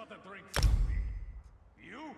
got a drink for me? You?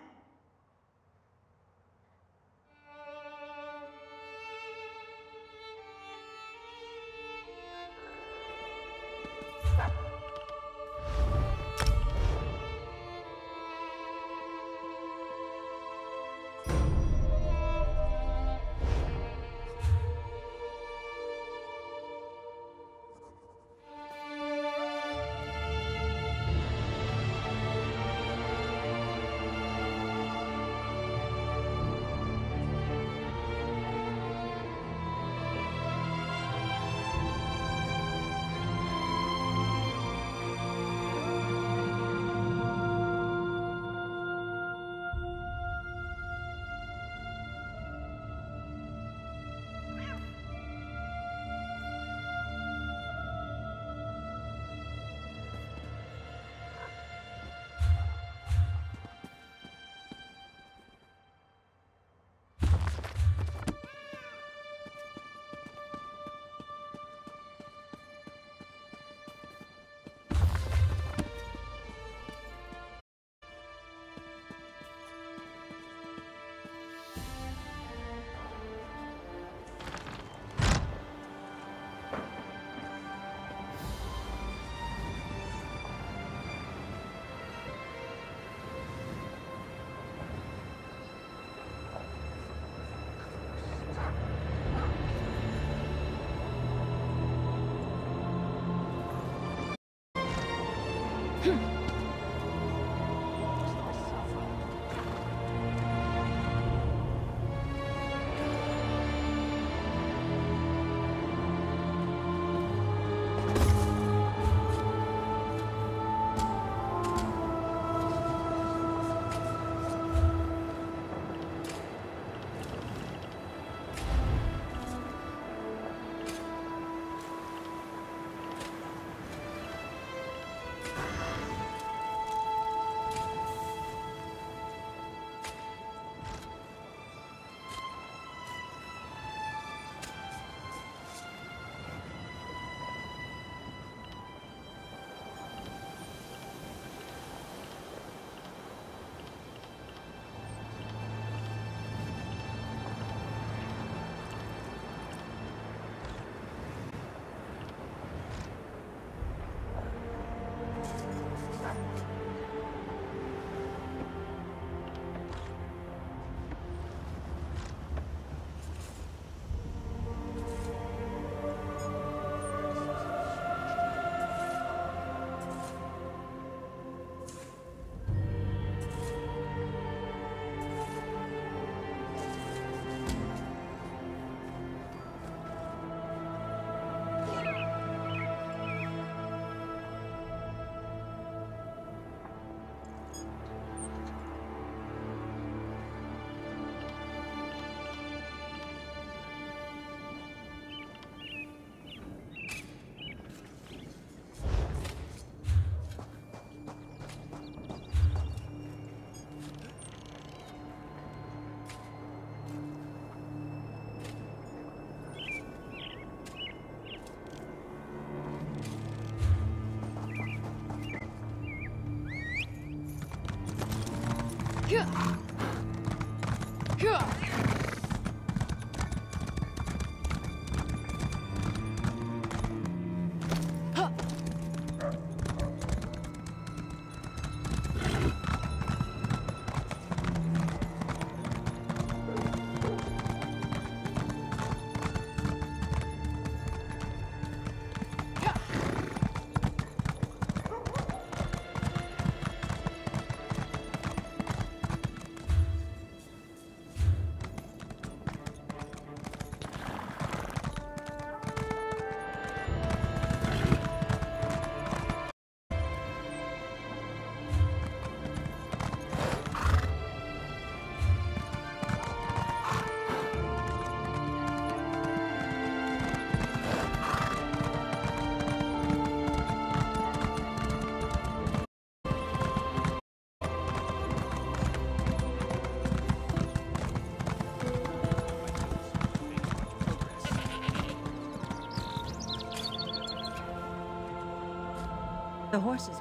The horses.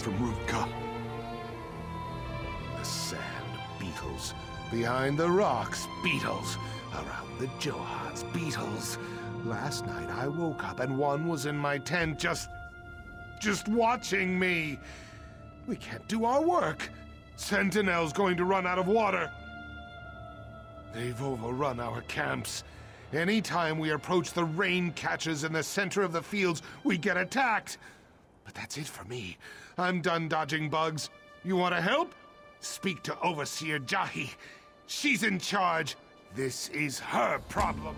from Rutka. The sand beetles. Behind the rocks, beetles. Around the Johad's, beetles. Last night I woke up and one was in my tent just watching me. We can't do our work. Sentinel's going to run out of water. They've overrun our camps. Anytime we approach the rain catches in the center of the fields, we get attacked. But that's it for me. I'm done dodging bugs. You want to help? Speak to Overseer Jahi. She's in charge. This is her problem.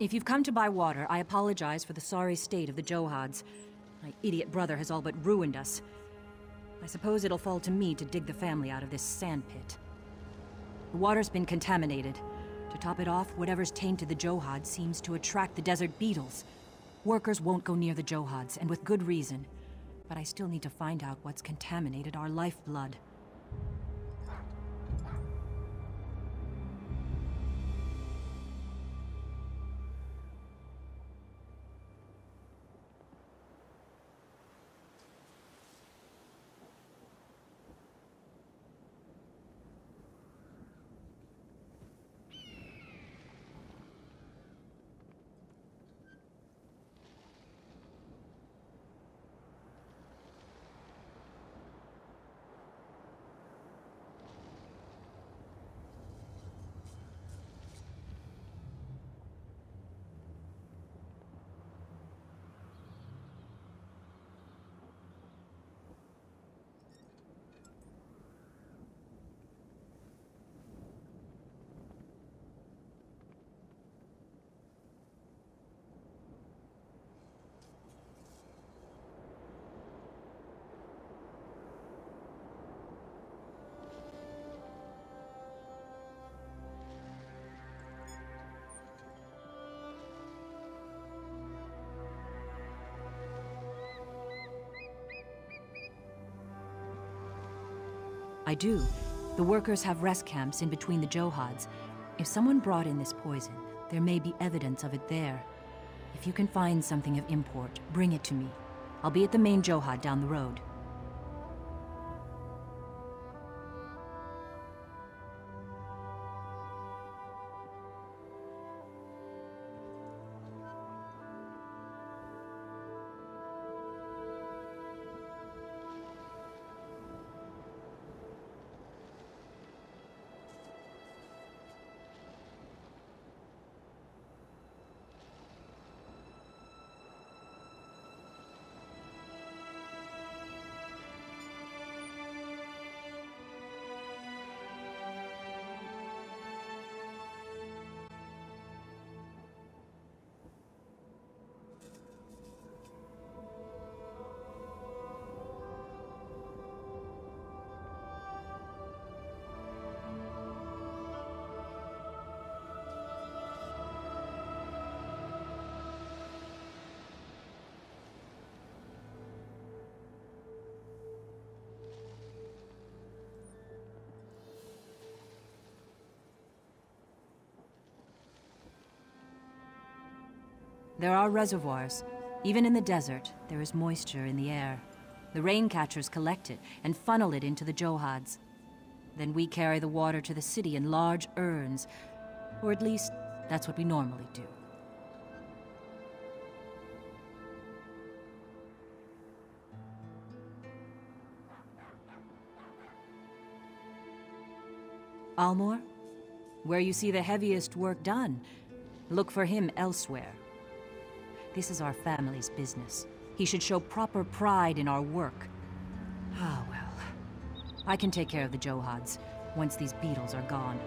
If you've come to buy water, I apologize for the sorry state of the Johads. My idiot brother has all but ruined us. I suppose it'll fall to me to dig the family out of this sandpit. The water's been contaminated. To top it off, whatever's tainted the Johads seems to attract the desert beetles. Workers won't go near the Johads, and with good reason. But I still need to find out what's contaminated our lifeblood. I do. The workers have rest camps in between the Johads. If someone brought in this poison, There may be evidence of it there. If you can find something of import, bring it to me. I'll be at the main Johad down the road. There are reservoirs. Even in the desert, there is moisture in the air. The rain catchers collect it and funnel it into the Johads. Then we carry the water to the city in large urns. Or at least, that's what we normally do. Almor? Where you see the heaviest work done, look for him elsewhere. This is our family's business. He should show proper pride in our work. Ah, well. I can take care of the Johads once these beetles are gone.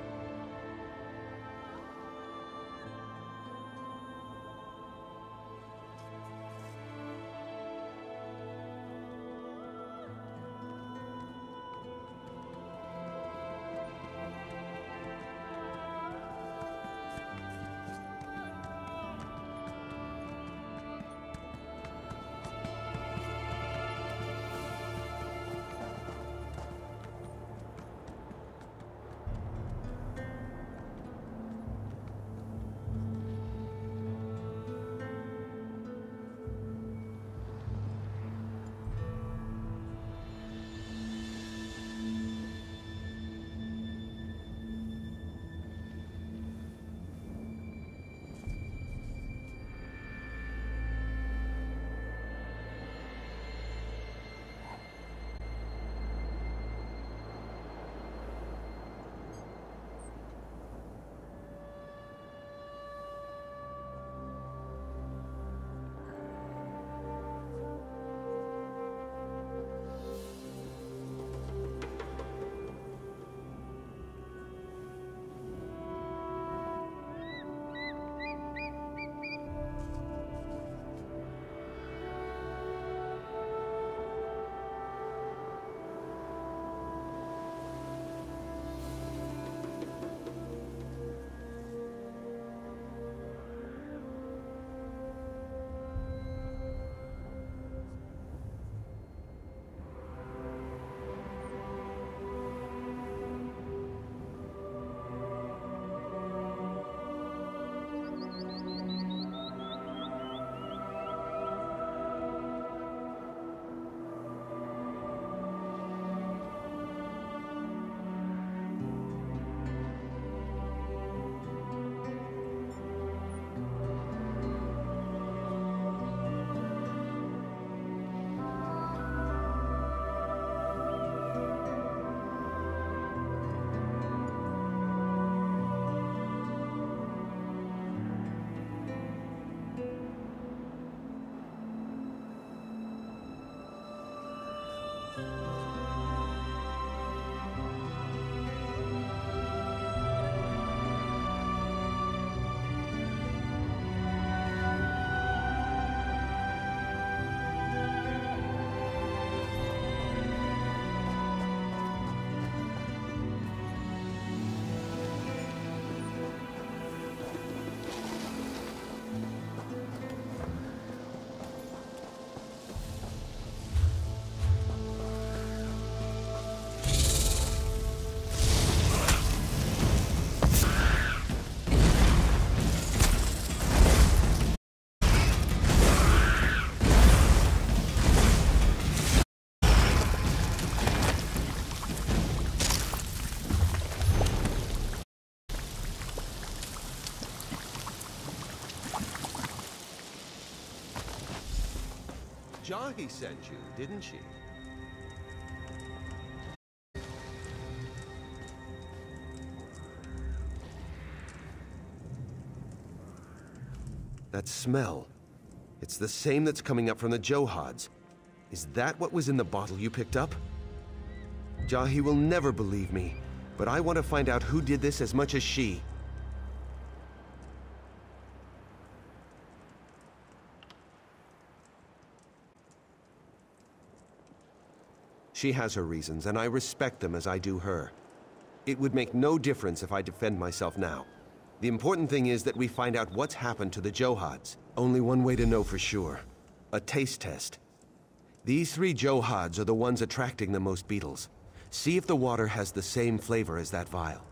Jahi sent you, didn't she? That smell. It's the same that's coming up from the Johads. Is that what was in the bottle you picked up? Jahi will never believe me, but I want to find out who did this as much as she. She has her reasons, and I respect them as I do her. It would make no difference if I defend myself now. The important thing is that we find out what's happened to the Johads. Only one way to know for sure. A taste test. These 3 Johads are the ones attracting the most beetles. See if the water has the same flavor as that vial.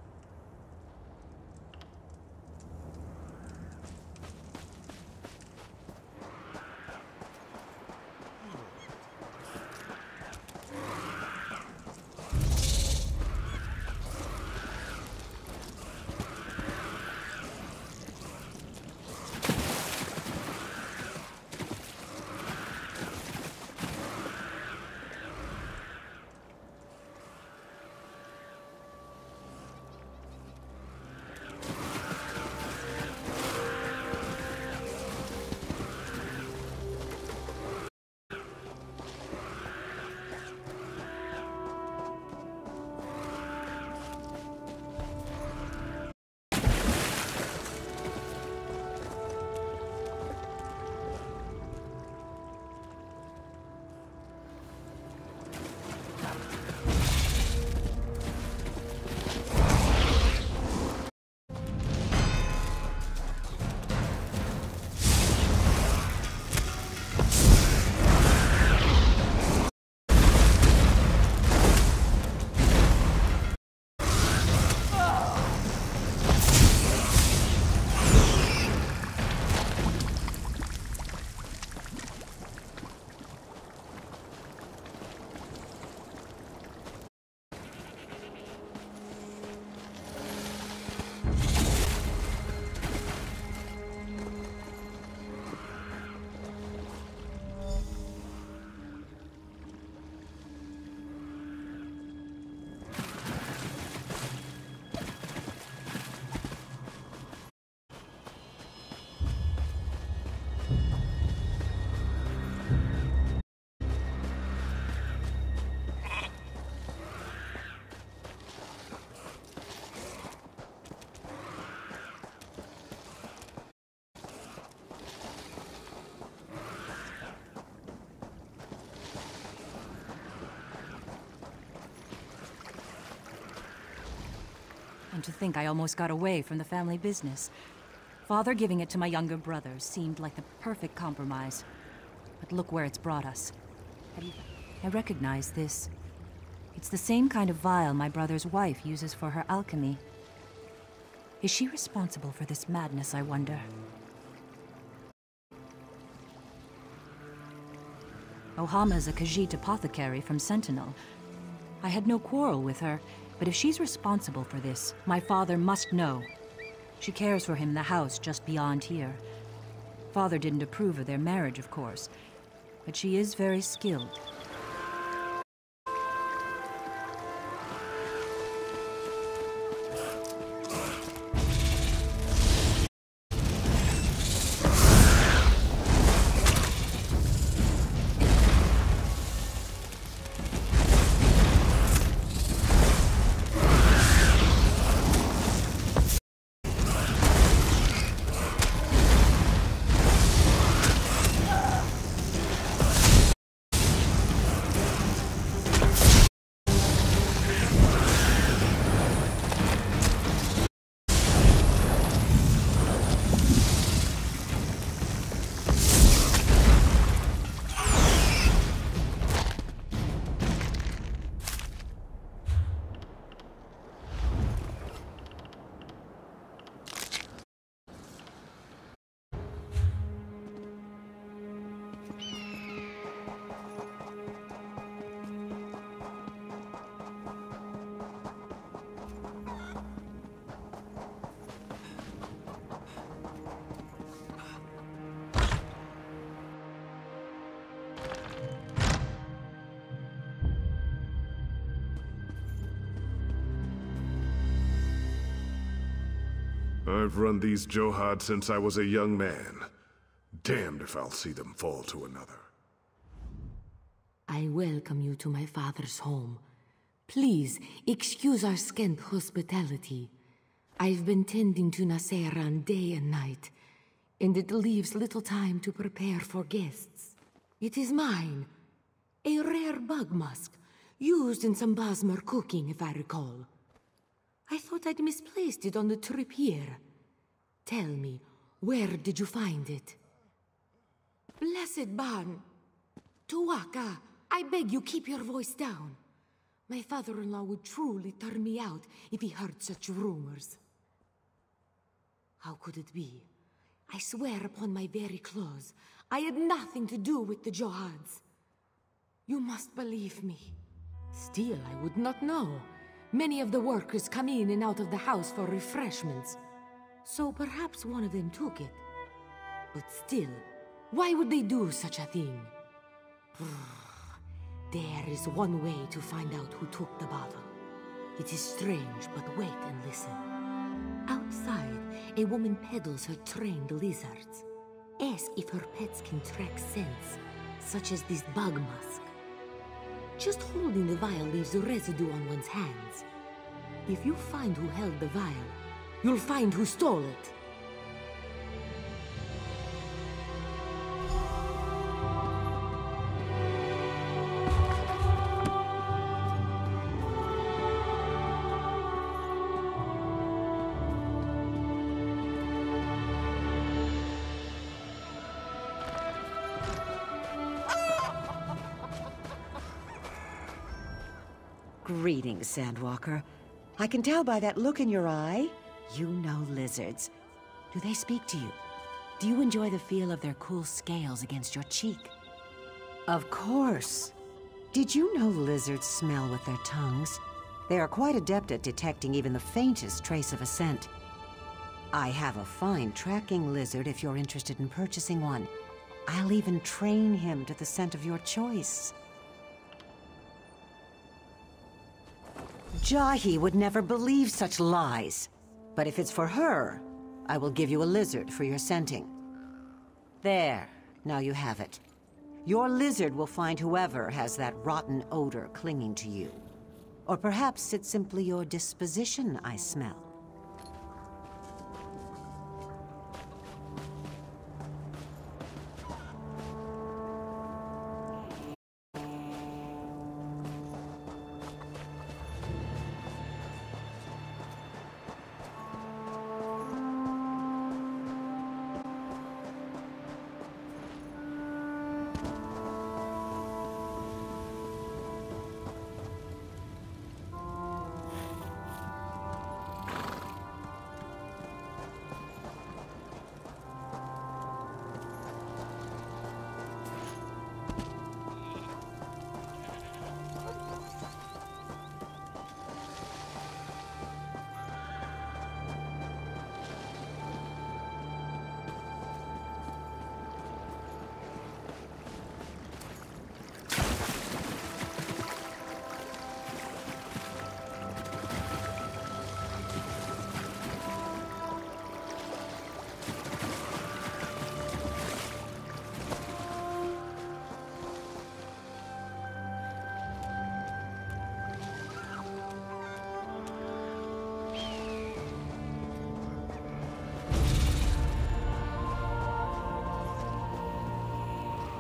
And to think I almost got away from the family business. Father giving it to my younger brothers seemed like the perfect compromise. But look where it's brought us. I recognize this. It's the same kind of vial my brother's wife uses for her alchemy. Is she responsible for this madness, I wonder? Ohama's a Khajiit apothecary from Sentinel. I had no quarrel with her, but if she's responsible for this, my father must know. She cares for him in the house just beyond here. Father didn't approve of their marriage, of course, but she is very skilled. I've run these Johad since I was a young man. Damned if I'll see them fall to another. I welcome you to my father's home. Please, excuse our scant hospitality. I've been tending to Naseran day and night, and it leaves little time to prepare for guests. It is mine. A rare bug musk, used in some Basmer cooking, if I recall. I thought I'd misplaced it on the trip here. Tell me, where did you find it? Blessed Ban! Tuwaka, I beg you keep your voice down. My father-in-law would truly turn me out if he heard such rumors. How could it be? I swear upon my very clothes, I had nothing to do with the Johads. You must believe me. Still, I would not know. Many of the workers come in and out of the house for refreshments. So perhaps one of them took it. But still, why would they do such a thing? There is one way to find out who took the bottle. It is strange, but wait and listen. Outside, a woman peddles her trained lizards. Ask if her pets can track scents, such as this bug musk. Just holding the vial leaves residue on one's hands. If you find who held the vial, you'll find who stole it. Greetings, Sandwalker. I can tell by that look in your eye, you know lizards. Do they speak to you? Do you enjoy the feel of their cool scales against your cheek? Of course. Did you know lizards smell with their tongues? They are quite adept at detecting even the faintest trace of a scent. I have a fine tracking lizard if you're interested in purchasing one. I'll even train him to the scent of your choice. Jahi would never believe such lies. But if it's for her, I will give you a lizard for your scenting. There, now you have it. Your lizard will find whoever has that rotten odor clinging to you. Or perhaps it's simply your disposition I smell.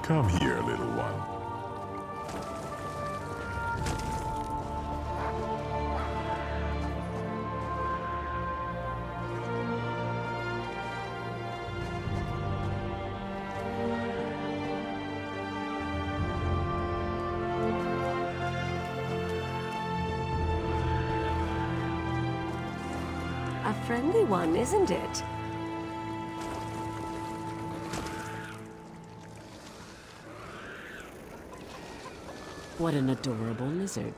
Come here, little one. A friendly one, isn't it? What an adorable lizard.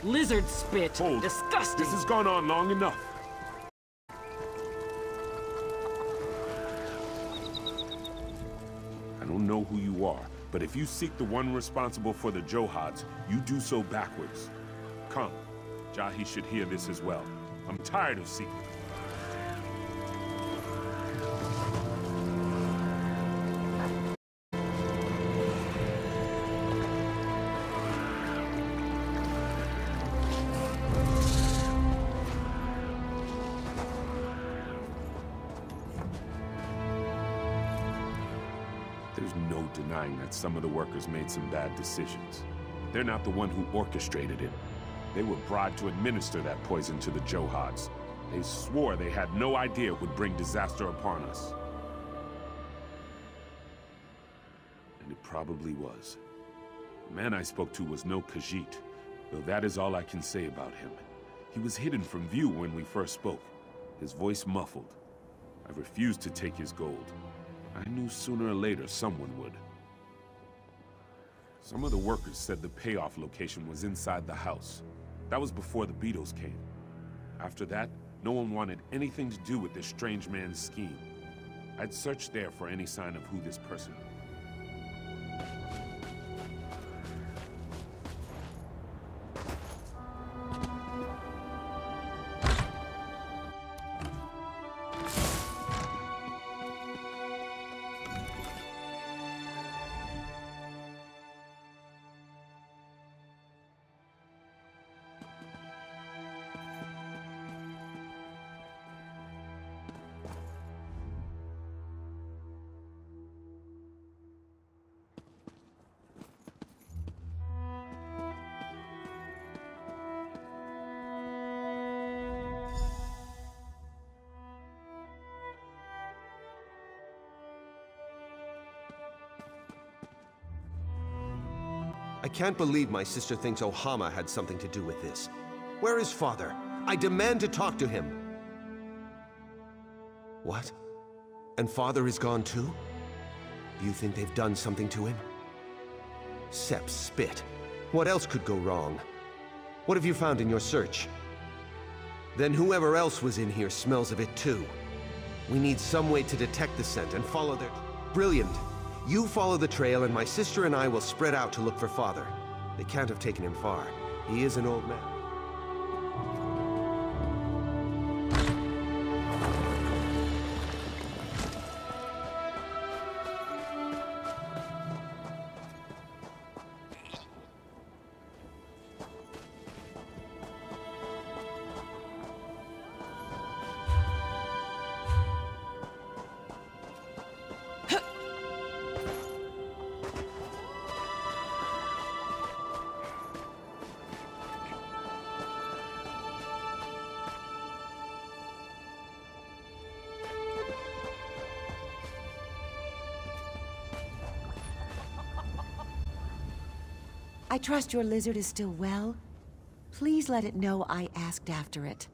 Lizard spit. Hold. Disgusting. This has gone on long enough. I don't know who you are, but if you seek the one responsible for the Johads, you do so backwards. Come. Jahi should hear this as well. I'm tired of seeking. There's no denying that some of the workers made some bad decisions. They're not the one who orchestrated it. They were bribed to administer that poison to the Johads. They swore they had no idea it would bring disaster upon us. And it probably was. The man I spoke to was no Khajiit, though that is all I can say about him. He was hidden from view when we first spoke, his voice muffled. I refused to take his gold. I knew sooner or later someone would. Some of the workers said the payoff location was inside the house. That was before the beetles came. After that, no one wanted anything to do with this strange man's scheme. I'd searched there for any sign of who this person was. I can't believe my sister thinks Ohama had something to do with this. Where is Father? I demand to talk to him! What? And Father is gone too? Do you think they've done something to him? Sep's spit. What else could go wrong? What have you found in your search? Then whoever else was in here smells of it too. We need some way to detect the scent and follow their... Brilliant! You follow the trail and my sister and I will spread out to look for Father. They can't have taken him far. He is an old man. I trust your lizard is still well. Please let it know I asked after it.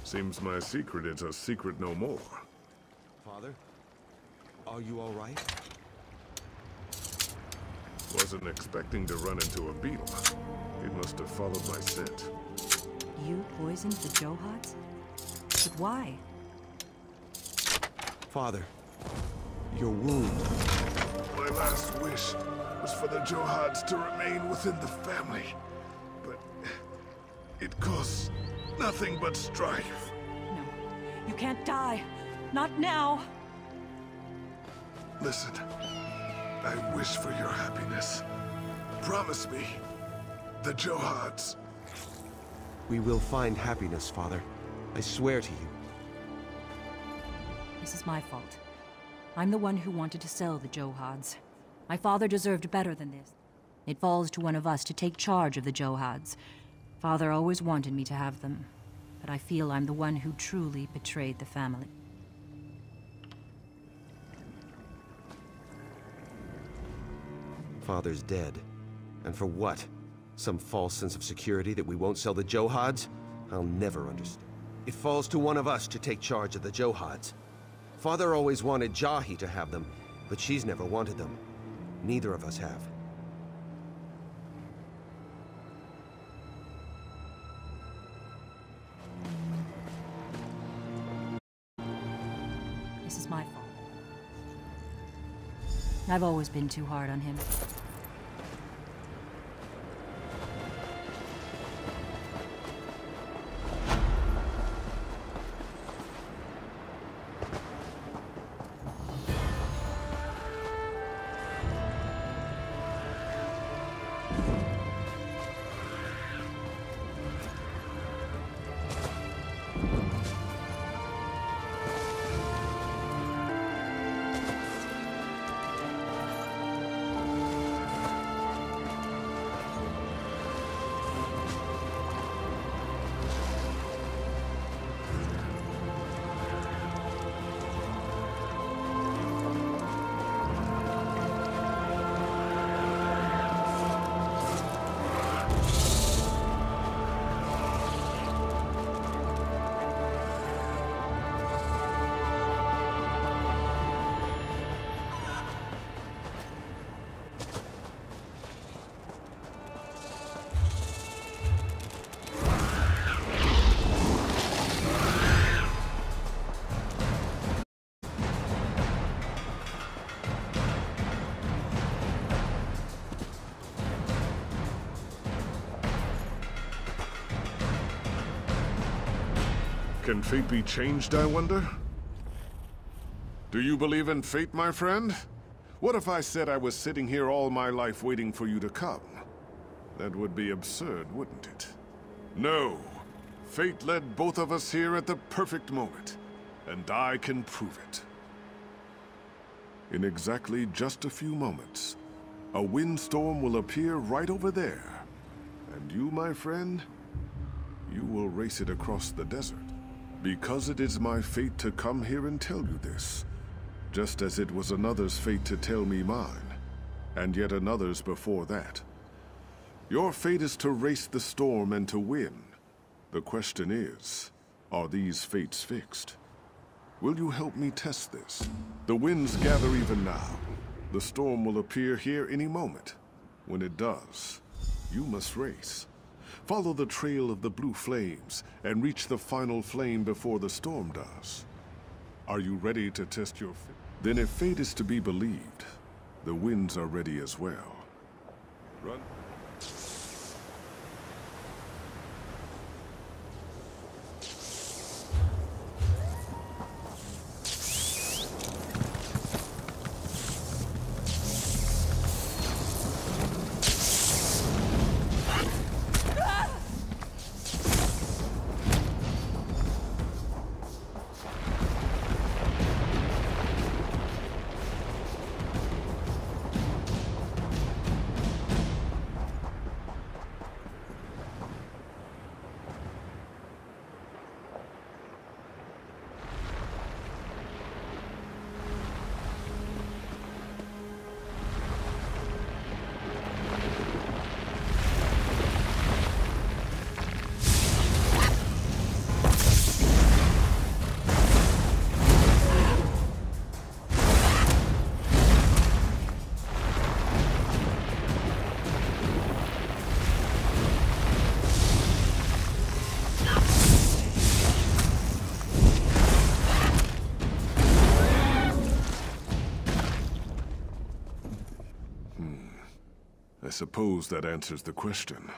Seems my secret is a secret no more. Father? Are you all right? Wasn't expecting to run into a beetle. It must have followed my scent. You poisoned the Johads? But why? Father, your wound. My last wish was for the Johads to remain within the family. But it costs nothing but strife. No, you can't die. Not now. Listen, I wish for your happiness. Promise me. The Johads. We will find happiness, Father. I swear to you. This is my fault. I'm the one who wanted to sell the Johads. My father deserved better than this. It falls to one of us to take charge of the Johads. Father always wanted me to have them, but I feel I'm the one who truly betrayed the family. Father's dead. And for what? Some false sense of security that we won't sell the Johads? I'll never understand. It falls to one of us to take charge of the Johads. Father always wanted Jahi to have them, but she's never wanted them. Neither of us have. This is my fault. I've always been too hard on him. Can fate be changed, I wonder? Do you believe in fate, my friend? What if I said I was sitting here all my life waiting for you to come? That would be absurd, wouldn't it? No. Fate led both of us here at the perfect moment, and I can prove it. In exactly just a few moments, a windstorm will appear right over there. And you, my friend, you will race it across the desert. Because it is my fate to come here and tell you this, just as it was another's fate to tell me mine, and yet another's before that. Your fate is to race the storm and to win. The question is, are these fates fixed? Will you help me test this? The winds gather even now. The storm will appear here any moment. When it does, you must race. Follow the trail of the blue flames and reach the final flame before the storm does. Are you ready to test your fate? Then if fate is to be believed, the winds are ready as well. Run. I suppose that answers the question.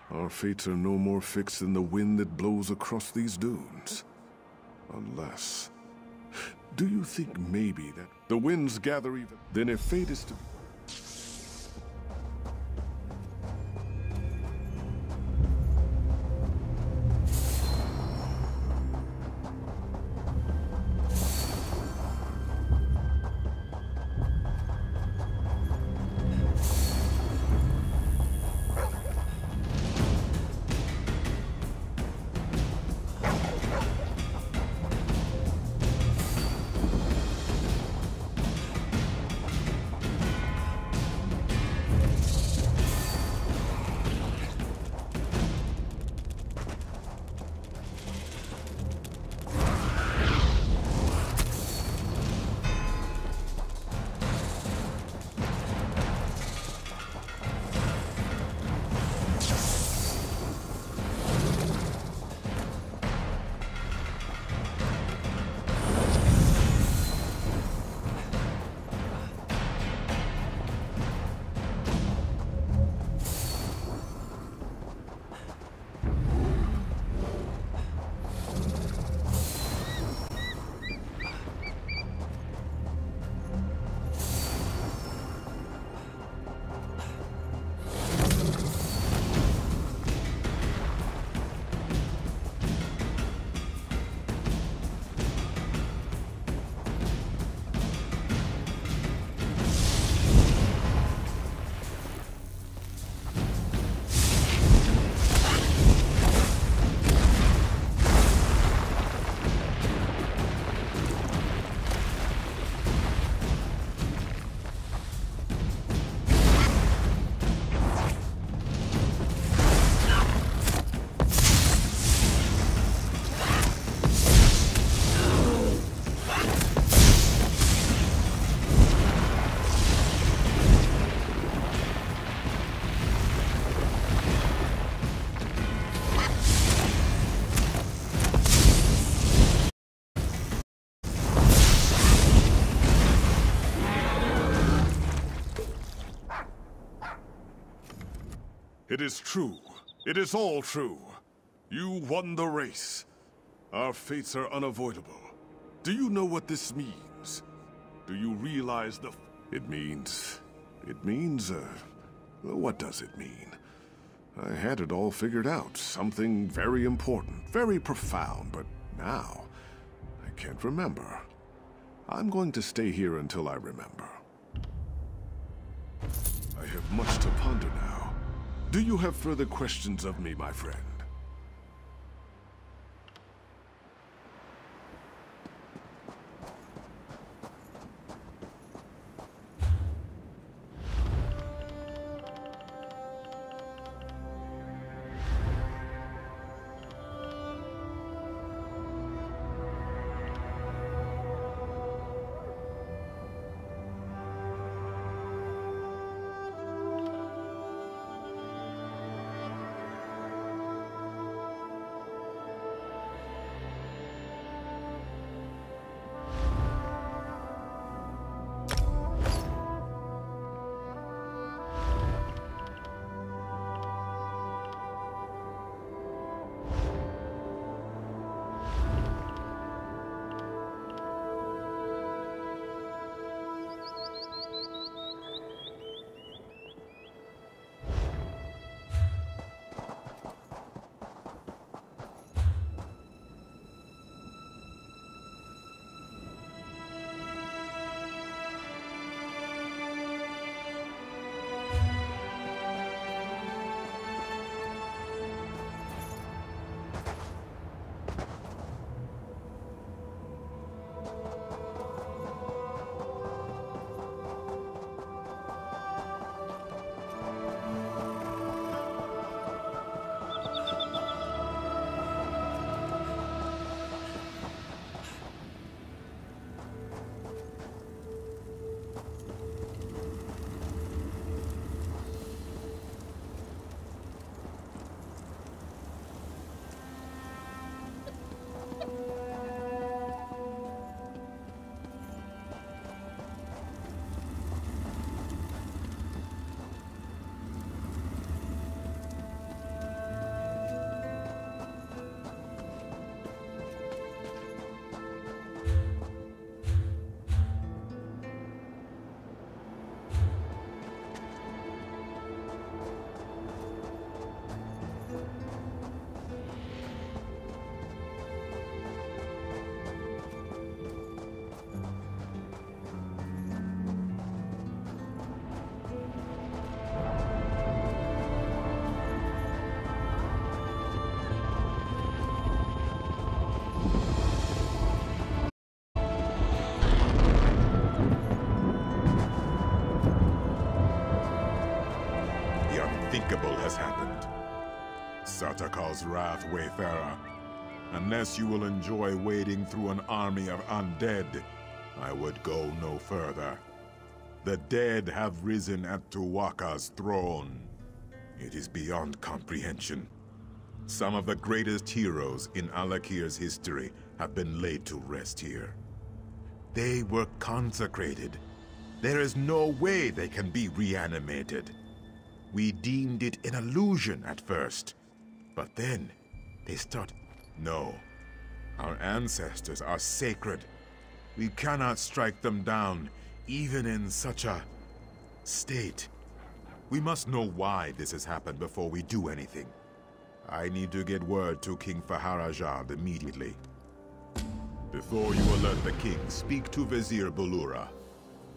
Our fates are no more fixed than the wind that blows across these dunes. Unless... Do you think maybe that the winds gather even... Then if fate is to... It is true. It is all true. You won the race. Our fates are unavoidable. Do you know what this means? Do you realize the... It means... what does it mean? I had it all figured out. Something very important, very profound, but now... I can't remember. I'm going to stay here until I remember. I have much to ponder now. Do you have further questions of me, my friend? unthinkable has happened. Satakal's wrath, Wayfarer. Unless you will enjoy wading through an army of undead, I would go no further. The dead have risen at Tuwaka's throne. It is beyond comprehension. Some of the greatest heroes in Alakir's history have been laid to rest here. They were consecrated. There is no way they can be reanimated. We deemed it an illusion at first, but then they start... No. Our ancestors are sacred. We cannot strike them down, even in such a state. We must know why this has happened before we do anything. I need to get word to King Faharajad immediately. Before you alert the king, speak to Vizier Bulura.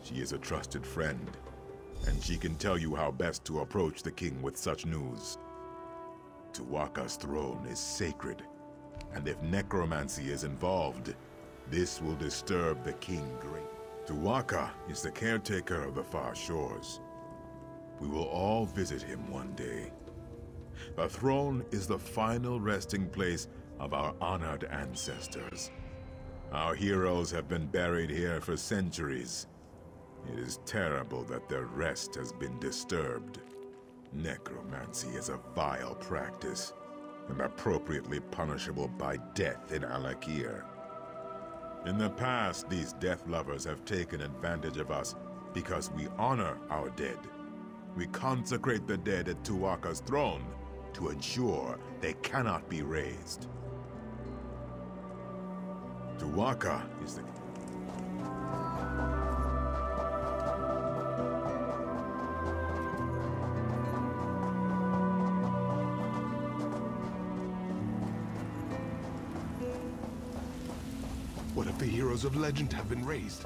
She is a trusted friend, and she can tell you how best to approach the king with such news. Tuwaka's throne is sacred, and if necromancy is involved, this will disturb the king greatly. Tuwaka is the caretaker of the far shores. We will all visit him one day. The throne is the final resting place of our honored ancestors. Our heroes have been buried here for centuries. It is terrible that their rest has been disturbed. Necromancy is a vile practice, and appropriately punishable by death in Alakir. In the past, these death lovers have taken advantage of us because we honor our dead. We consecrate the dead at Tuatha's throne to ensure they cannot be raised. Tuatha is the... What if the heroes of legend have been raised?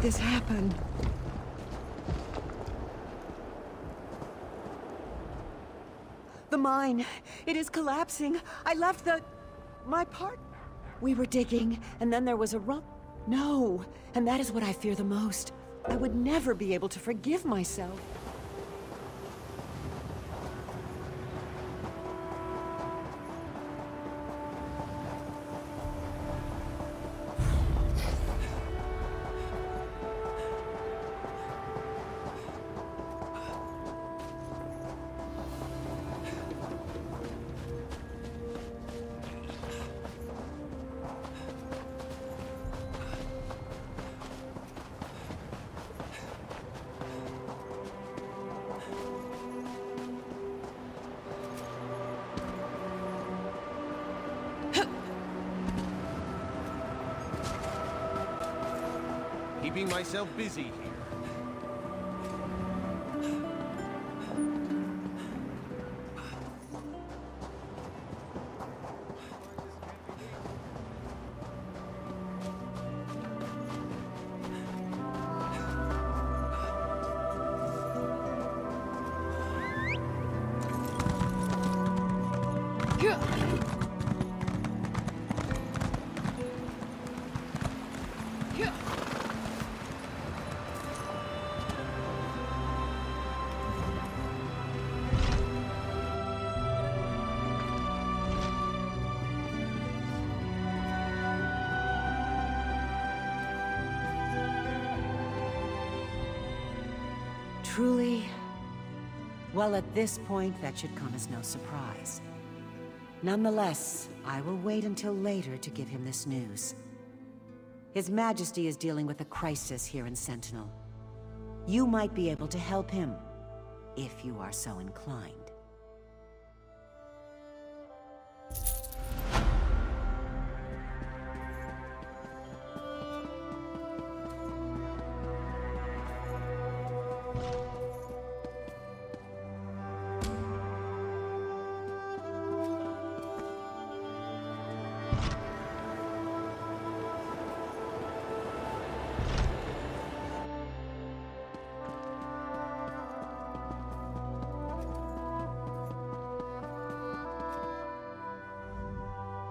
This happened. The mine. It is collapsing. I left my part. We were digging, and then there was a rump. No, and that is what I fear the most. I would never be able to forgive myself. Keeping myself busy here. Truly? Well, at this point, that should come as no surprise. Nonetheless, I will wait until later to give him this news. His Majesty is dealing with a crisis here in Sentinel. You might be able to help him, if you are so inclined.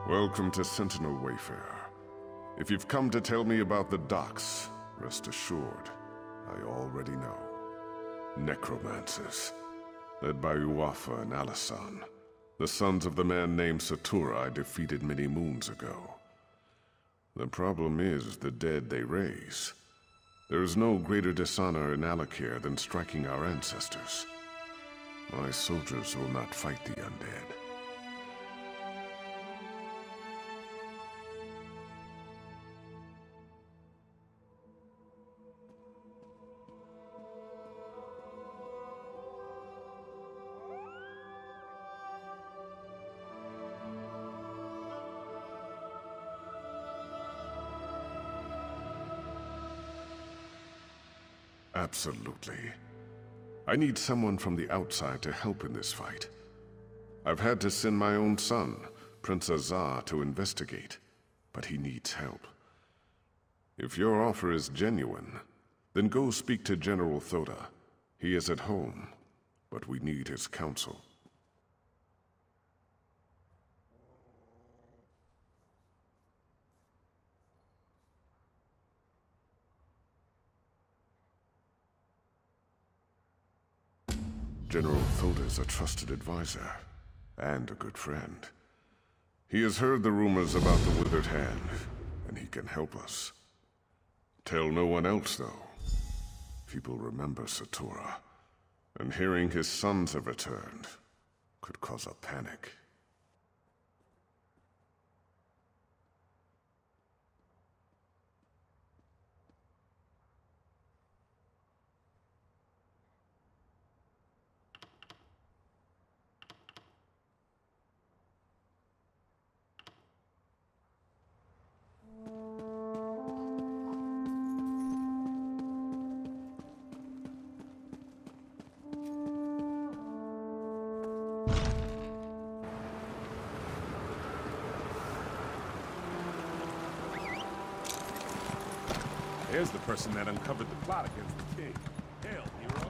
Welcome to Sentinel Wayfarer. If you've come to tell me about the docks, rest assured, I already know. Necromancers, led by Uafa and Alisan, the sons of the man named Satura I defeated many moons ago. The problem is the dead they raise. There is no greater dishonor in Alakir than striking our ancestors. My soldiers will not fight the undead. Absolutely. I need someone from the outside to help in this fight. I've had to send my own son, Prince Azar, to investigate, but he needs help. If your offer is genuine, then go speak to General Thoda. He is at home, but we need his counsel. General Thoda is a trusted advisor, and a good friend. He has heard the rumors about the Withered Hand, and he can help us. Tell no one else, though. People remember Satura, and hearing his sons have returned could cause a panic. There's the person that uncovered the plot against the king. Hail, hero.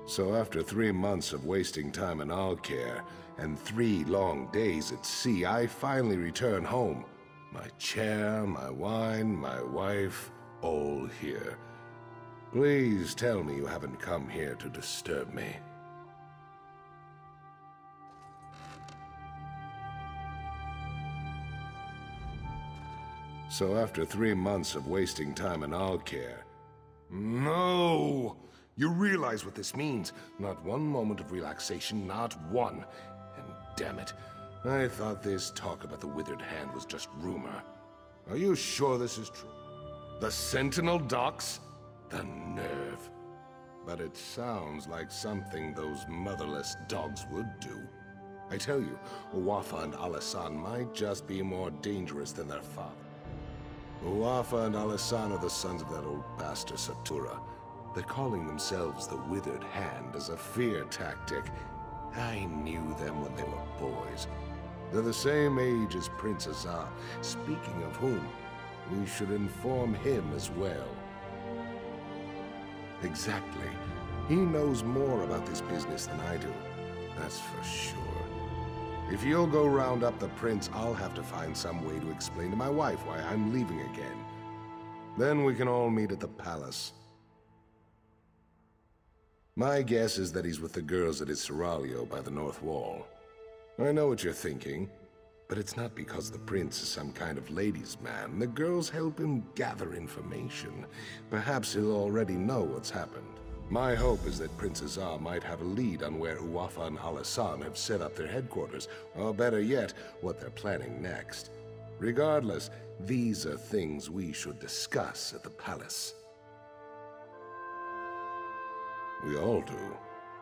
So after 3 months of wasting time in Alkir, and 3 long days at sea, I finally return home. My chair, my wine, my wife, all here. Please tell me you haven't come here to disturb me. So after 3 months of wasting time in Alkir... No! You realize what this means? Not one moment of relaxation, not one. And damn it, I thought this talk about the Withered Hand was just rumor. Are you sure this is true? The Sentinel docks? The nerve. But it sounds like something those motherless dogs would do. I tell you, Uafa and Alisan might just be more dangerous than their father. Uafa and Alisan are the sons of that old bastard Satura. They're calling themselves the Withered Hand as a fear tactic. I knew them when they were boys. They're the same age as Prince Azar. Speaking of whom, we should inform him as well. Exactly. He knows more about this business than I do. That's for sure. If you'll go round up the prince, I'll have to find some way to explain to my wife why I'm leaving again. Then we can all meet at the palace. My guess is that he's with the girls at his seraglio by the north wall. I know what you're thinking, but it's not because the prince is some kind of ladies' man. The girls help him gather information. Perhaps he'll already know what's happened. My hope is that Prince Azar might have a lead on where Huafa and Al-Hassan have set up their headquarters, or better yet, what they're planning next. Regardless, these are things we should discuss at the palace. We all do.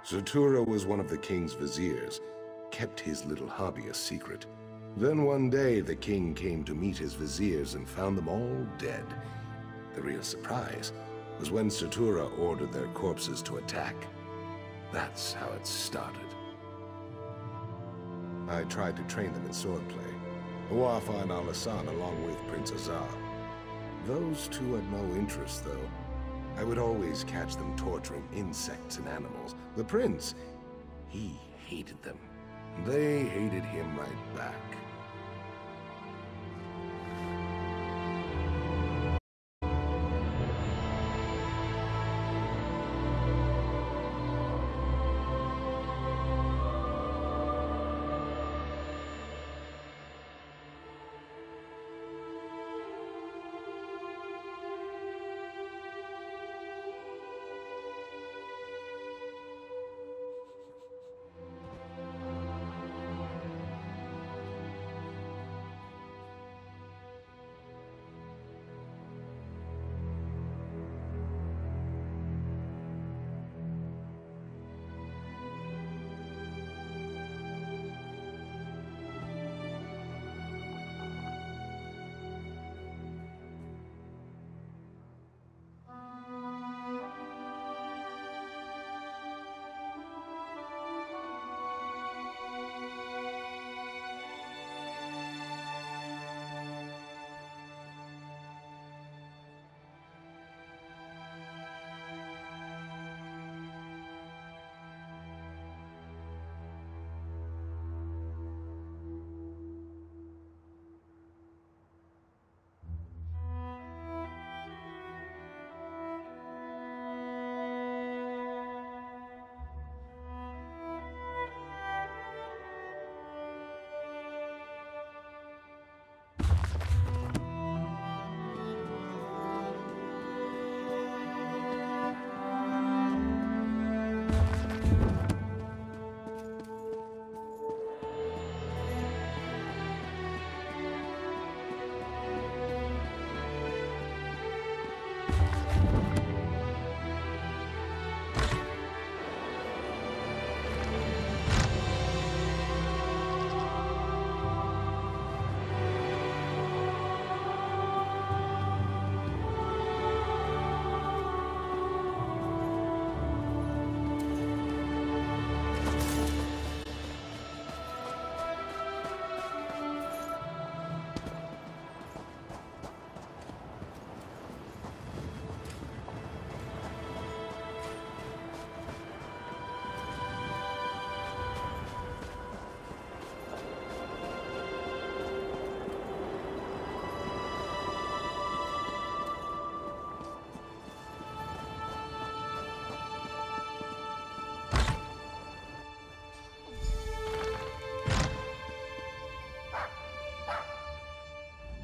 Zatura was one of the king's viziers, kept his little hobby a secret. Then one day, the king came to meet his viziers and found them all dead. The real surprise was when Zatura ordered their corpses to attack. That's how it started. I tried to train them in swordplay. Huafa and Al-Hassan along with Prince Azar. Those two had no interest, though. I would always catch them torturing insects and animals. The prince, he hated them. They hated him right back.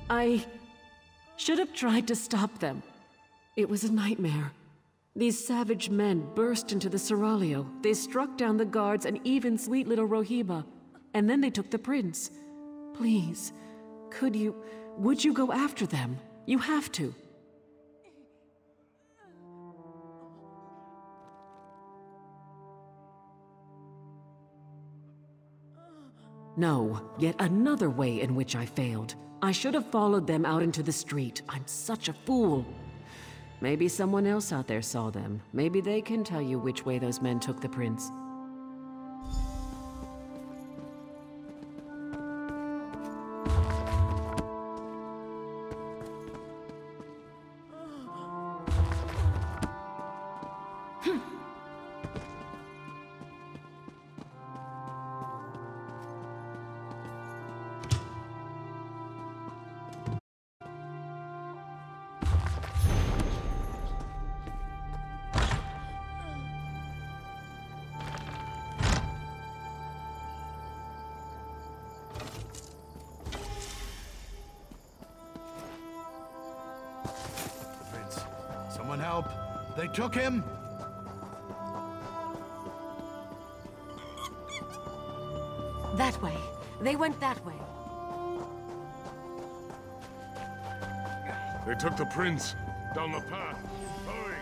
I should have tried to stop them. It was a nightmare. These savage men burst into the seraglio. They struck down the guards and even sweet little Rohiba. And then they took the prince. Please, would you go after them? You have to. No, yet another way in which I failed. I should have followed them out into the street. I'm such a fool. Maybe someone else out there saw them. Maybe they can tell you which way those men took the prince. Anyone help? They took him? That way. They went that way. They took the prince down the path. Hurry!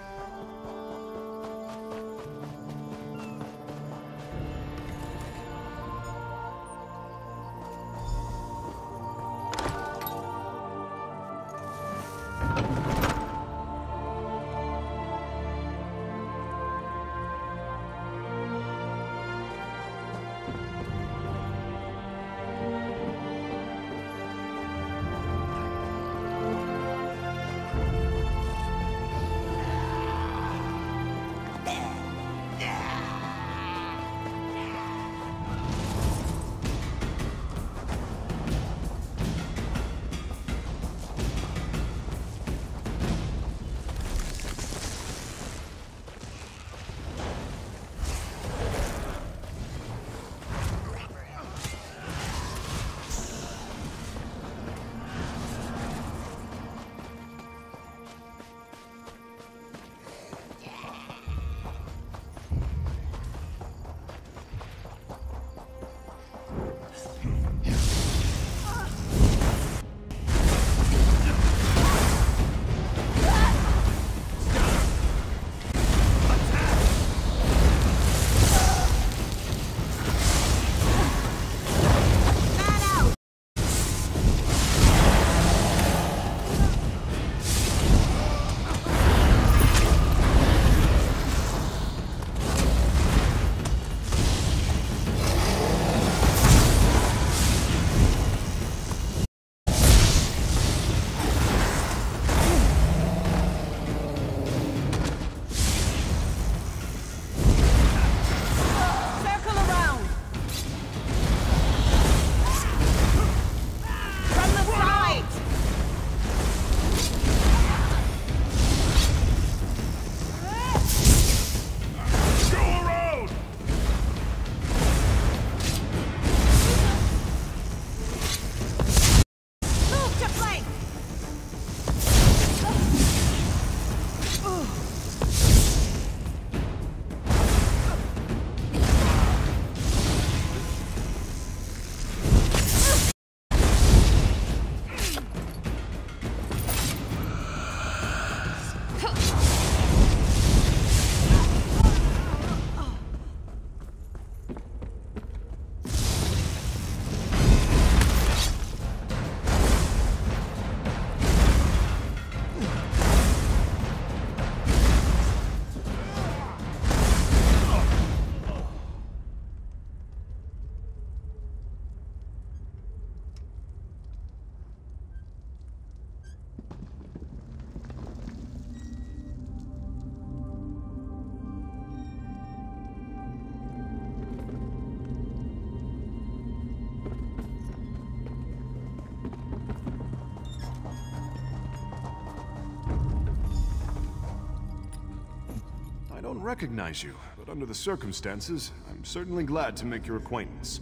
I don't recognize you, but under the circumstances, I'm certainly glad to make your acquaintance.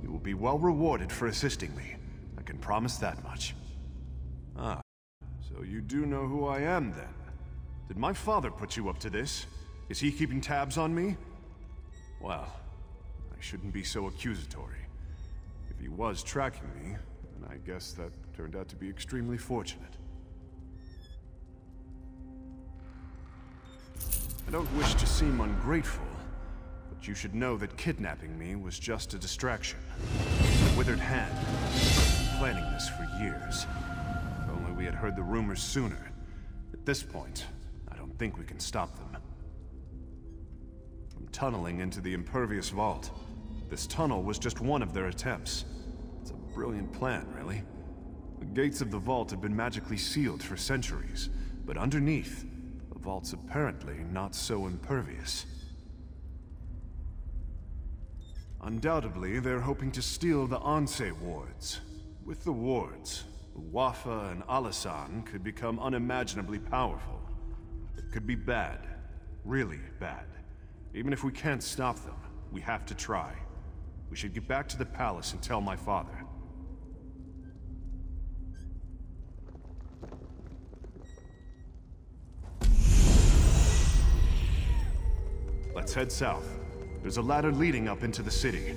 You will be well rewarded for assisting me. I can promise that much. Ah, so you do know who I am, then? Did my father put you up to this? Is he keeping tabs on me? Well, I shouldn't be so accusatory. If he was tracking me, then I guess that turned out to be extremely fortunate. I don't wish to seem ungrateful, but you should know that kidnapping me was just a distraction. A withered hand. Planning this for years. If only we had heard the rumors sooner. At this point, I don't think we can stop them. From tunneling into the impervious vault, this tunnel was just one of their attempts. It's a brilliant plan, really. The gates of the vault have been magically sealed for centuries, but underneath, the vault's apparently not so impervious. Undoubtedly, they're hoping to steal the Anse wards. With the wards, Wafa and Alasan could become unimaginably powerful. It could be bad. Really bad. Even if we can't stop them, we have to try. We should get back to the palace and tell my father. Let's head south. There's a ladder leading up into the city.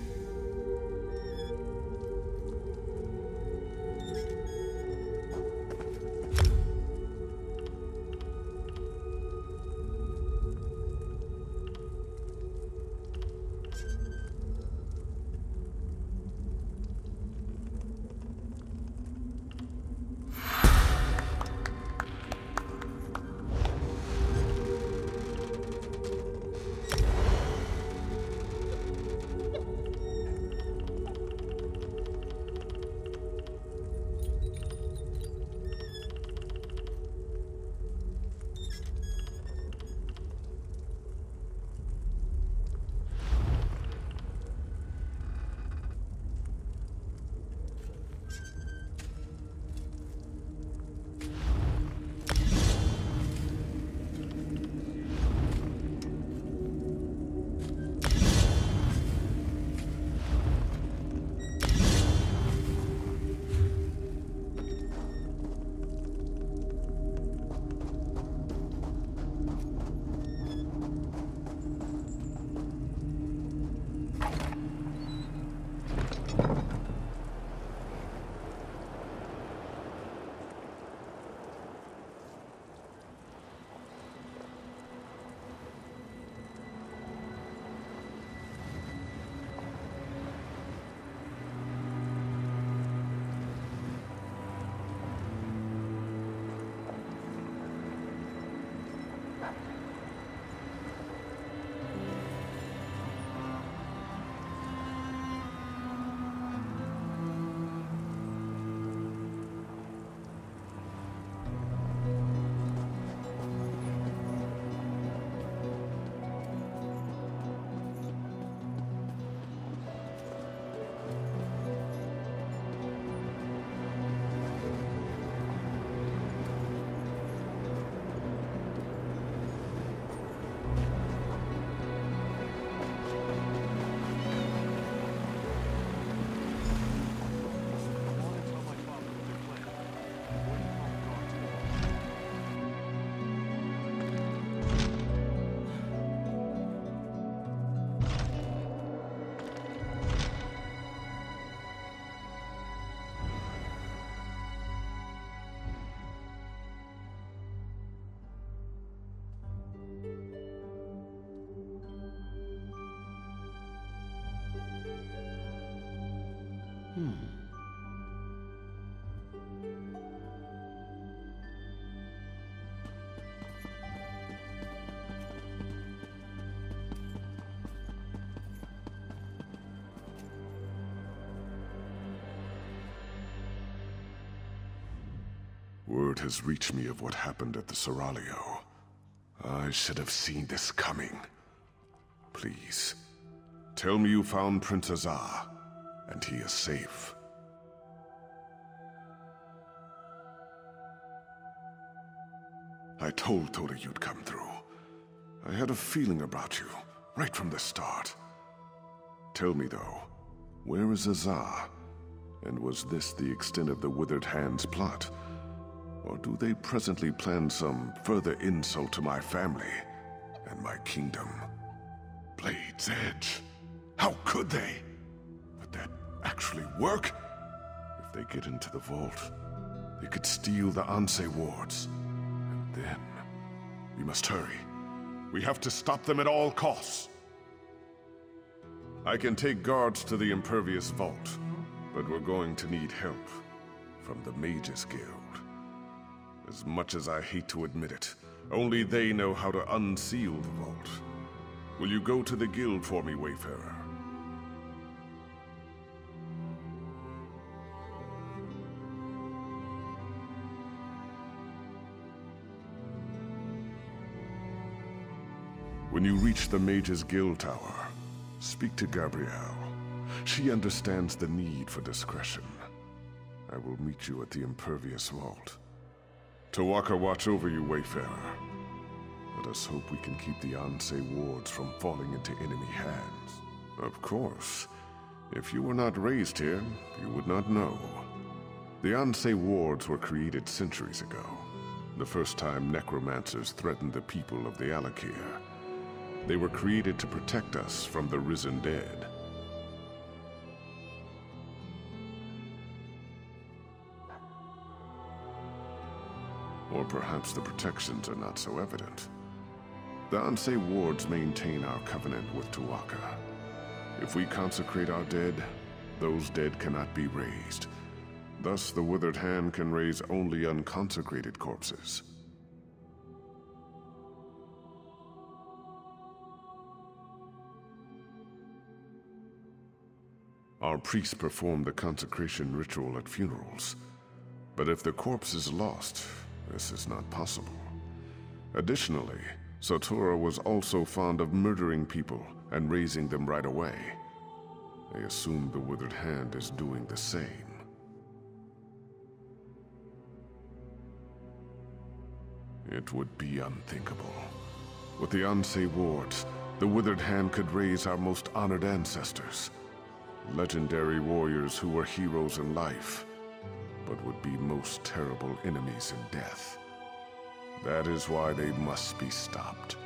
Word has reached me of what happened at the Seraglio. I should have seen this coming. Please, tell me you found Prince Azar, and he is safe. I told Toda you'd come through. I had a feeling about you, right from the start. Tell me though, where is Azar? And was this the extent of the Withered Hand's plot? Or do they presently plan some further insult to my family and my kingdom? Blade's Edge. How could they? Would that actually work? If they get into the vault, they could steal the Anse wards. And then, we must hurry. We have to stop them at all costs. I can take guards to the Impervious Vault, but we're going to need help from the Mages Guild. As much as I hate to admit it, only they know how to unseal the vault. Will you go to the guild for me, Wayfarer? When you reach the Mages Guild Tower, speak to Gabrielle. She understands the need for discretion. I will meet you at the Impervious Vault. Tawaka watch over you, Wayfarer. Let us hope we can keep the Anse wards from falling into enemy hands. Of course. If you were not raised here, you would not know. The Anse wards were created centuries ago, the first time necromancers threatened the people of the Alakir. They were created to protect us from the risen dead. Or perhaps the protections are not so evident. The Ansei wards maintain our covenant with Tu'whacca. If we consecrate our dead, those dead cannot be raised. Thus, the Withered Hand can raise only unconsecrated corpses. Our priests perform the consecration ritual at funerals. But if the corpse is lost, this is not possible. Additionally, Satora was also fond of murdering people and raising them right away. They assume the Withered Hand is doing the same. It would be unthinkable. With the Ansei wards, the Withered Hand could raise our most honored ancestors. Legendary warriors who were heroes in life, but would be most terrible enemies in death. That is why they must be stopped.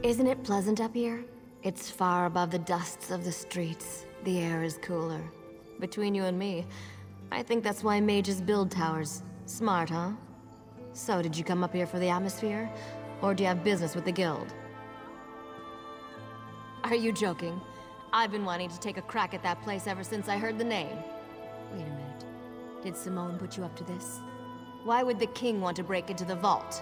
Isn't it pleasant up here? It's far above the dusts of the streets. The air is cooler. Between you and me, I think that's why mages build towers. Smart, huh? So, did you come up here for the atmosphere? Or do you have business with the guild? Are you joking? I've been wanting to take a crack at that place ever since I heard the name. Wait a minute. Did Simone put you up to this? Why would the king want to break into the vault?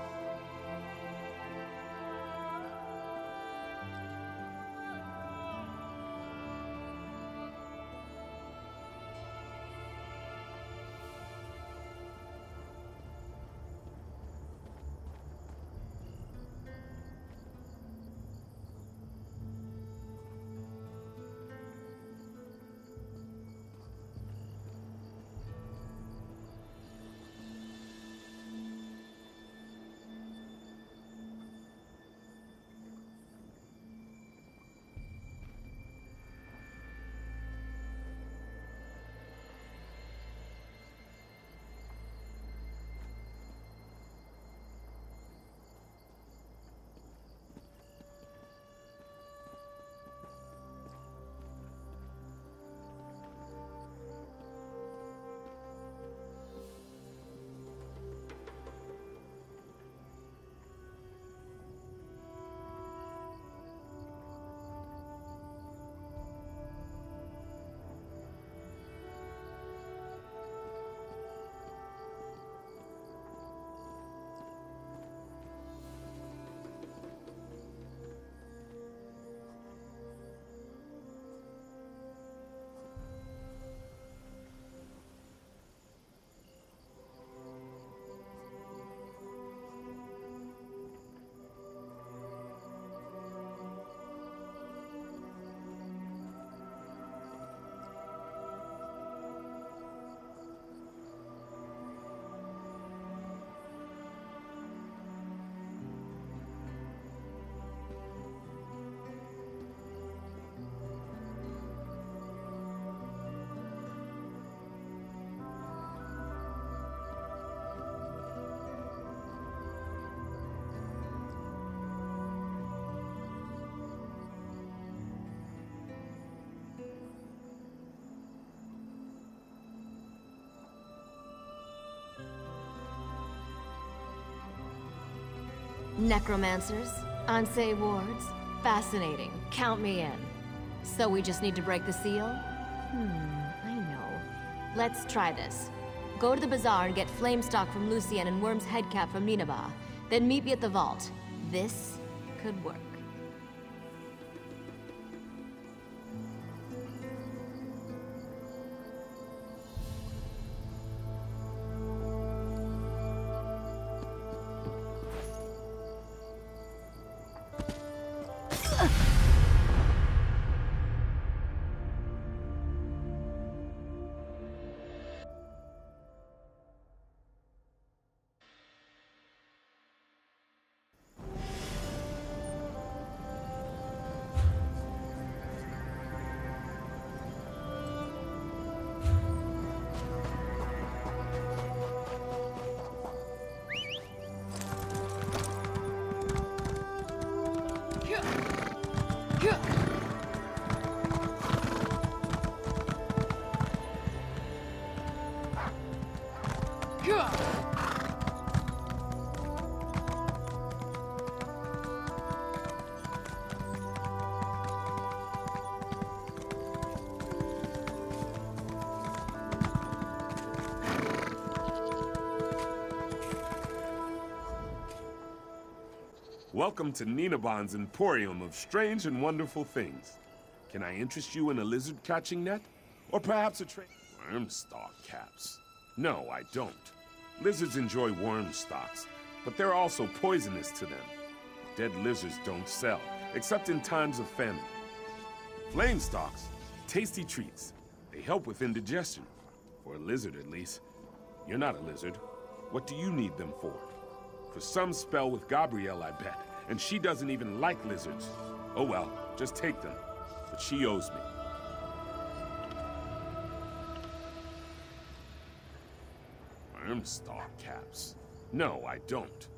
Necromancers, Ansei wards. Fascinating. Count me in. So we just need to break the seal? I know. Let's try this. Go to the bazaar and get Flamestock from Lucien and Worm's headcap from Nineveh. Then meet me at the vault. This could work. Welcome to Nineveh's Emporium of strange and wonderful things. Can I interest you in a lizard catching net? Or perhaps a worm stalk caps? No, I don't. Lizards enjoy worm stalks, but they're also poisonous to them. Dead lizards don't sell, except in times of famine. Flame stalks, tasty treats. They help with indigestion. For a lizard, at least. You're not a lizard. What do you need them for? For some spell with Gabrielle, I bet. And she doesn't even like lizards. Oh well, just take them. But she owes me. Worm stalk caps. No, I don't.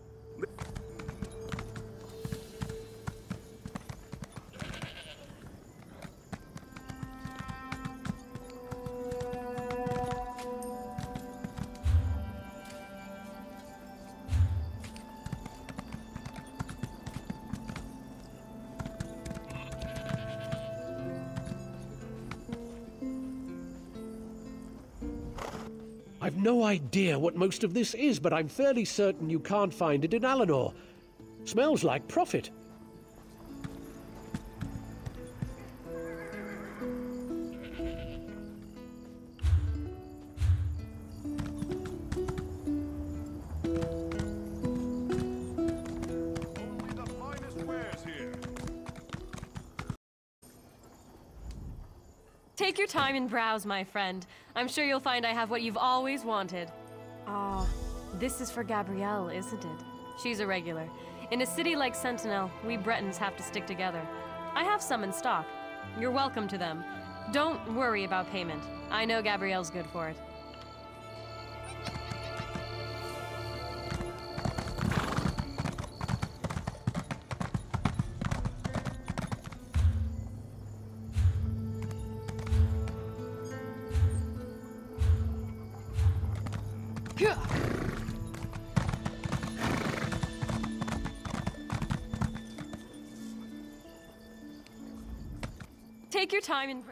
I've no idea what most of this is, but I'm fairly certain you can't find it in Alanor. Smells like profit. Take your time and browse, my friend. I'm sure you'll find I have what you've always wanted. This is for Gabrielle, isn't it? She's a regular. In a city like Sentinel, we Bretons have to stick together. I have some in stock. You're welcome to them. Don't worry about payment. I know Gabrielle's good for it. Take your time and...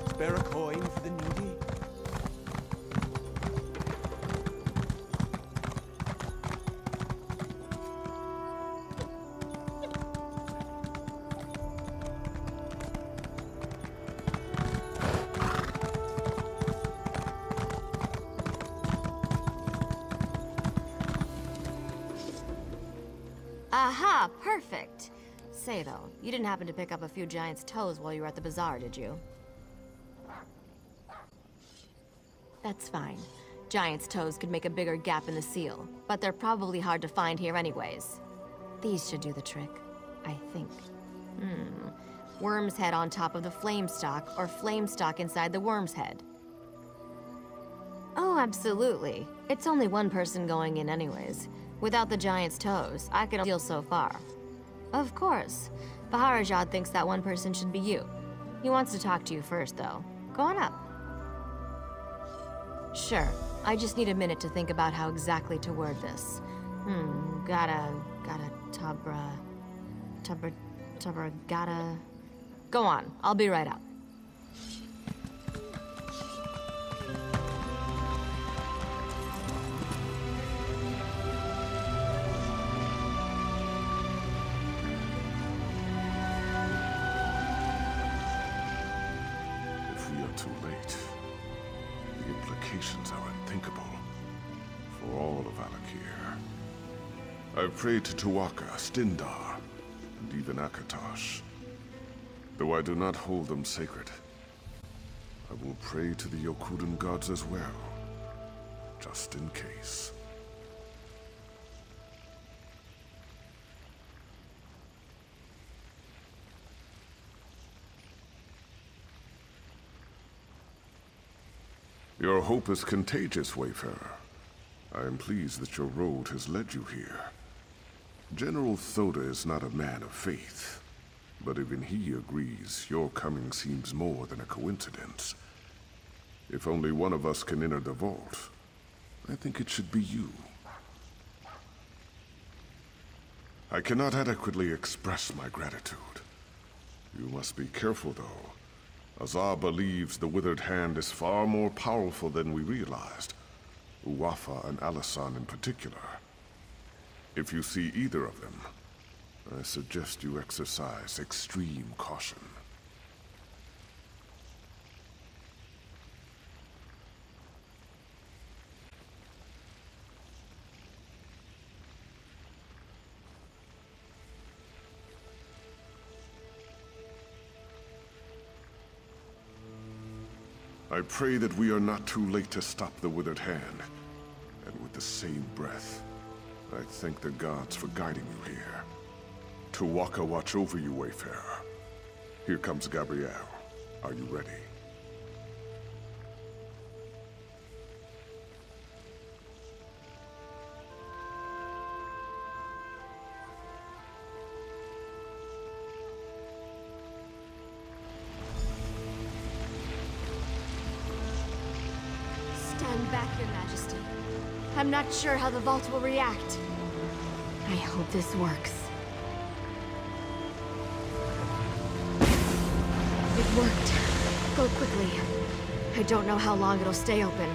Spare a coin for the needy? Aha, perfect. Say though, you didn't happen to pick up a few giant's toes while you were at the bazaar, did you? That's fine. Giant's toes could make a bigger gap in the seal, but they're probably hard to find here anyways. These should do the trick, I think. Worm's head on top of the flame stalk, or flame stalk inside the worm's head. Oh, absolutely. It's only one person going in anyways. Without the giant's toes, I could deal so far. Of course. Baharajad thinks that one person should be you. He wants to talk to you first, though. Go on up. Sure. I just need a minute to think about how exactly to word this. Gotta... Go on. I'll be right out. If we are too late, the implications are unthinkable for all of Alakir. I've prayed to Tuwaka, Stindar, and even Akatosh. Though I do not hold them sacred, I will pray to the Yokudan gods as well, just in case. Your hope is contagious, Wayfarer. I am pleased that your road has led you here. General Thoda is not a man of faith, but even he agrees your coming seems more than a coincidence. If only one of us can enter the vault, I think it should be you. I cannot adequately express my gratitude. You must be careful, though. Azar believes the Withered Hand is far more powerful than we realized. Uwafa and Alisan in particular. If you see either of them, I suggest you exercise extreme caution. I pray that we are not too late to stop the Withered Hand. And with the same breath, I thank the gods for guiding you here. Tuwaka watch over you, Wayfarer. Here comes Gabrielle. Are you ready? Stand back, Your Majesty. I'm not sure how the vault will react. I hope this works. It worked. Go quickly. I don't know how long it'll stay open.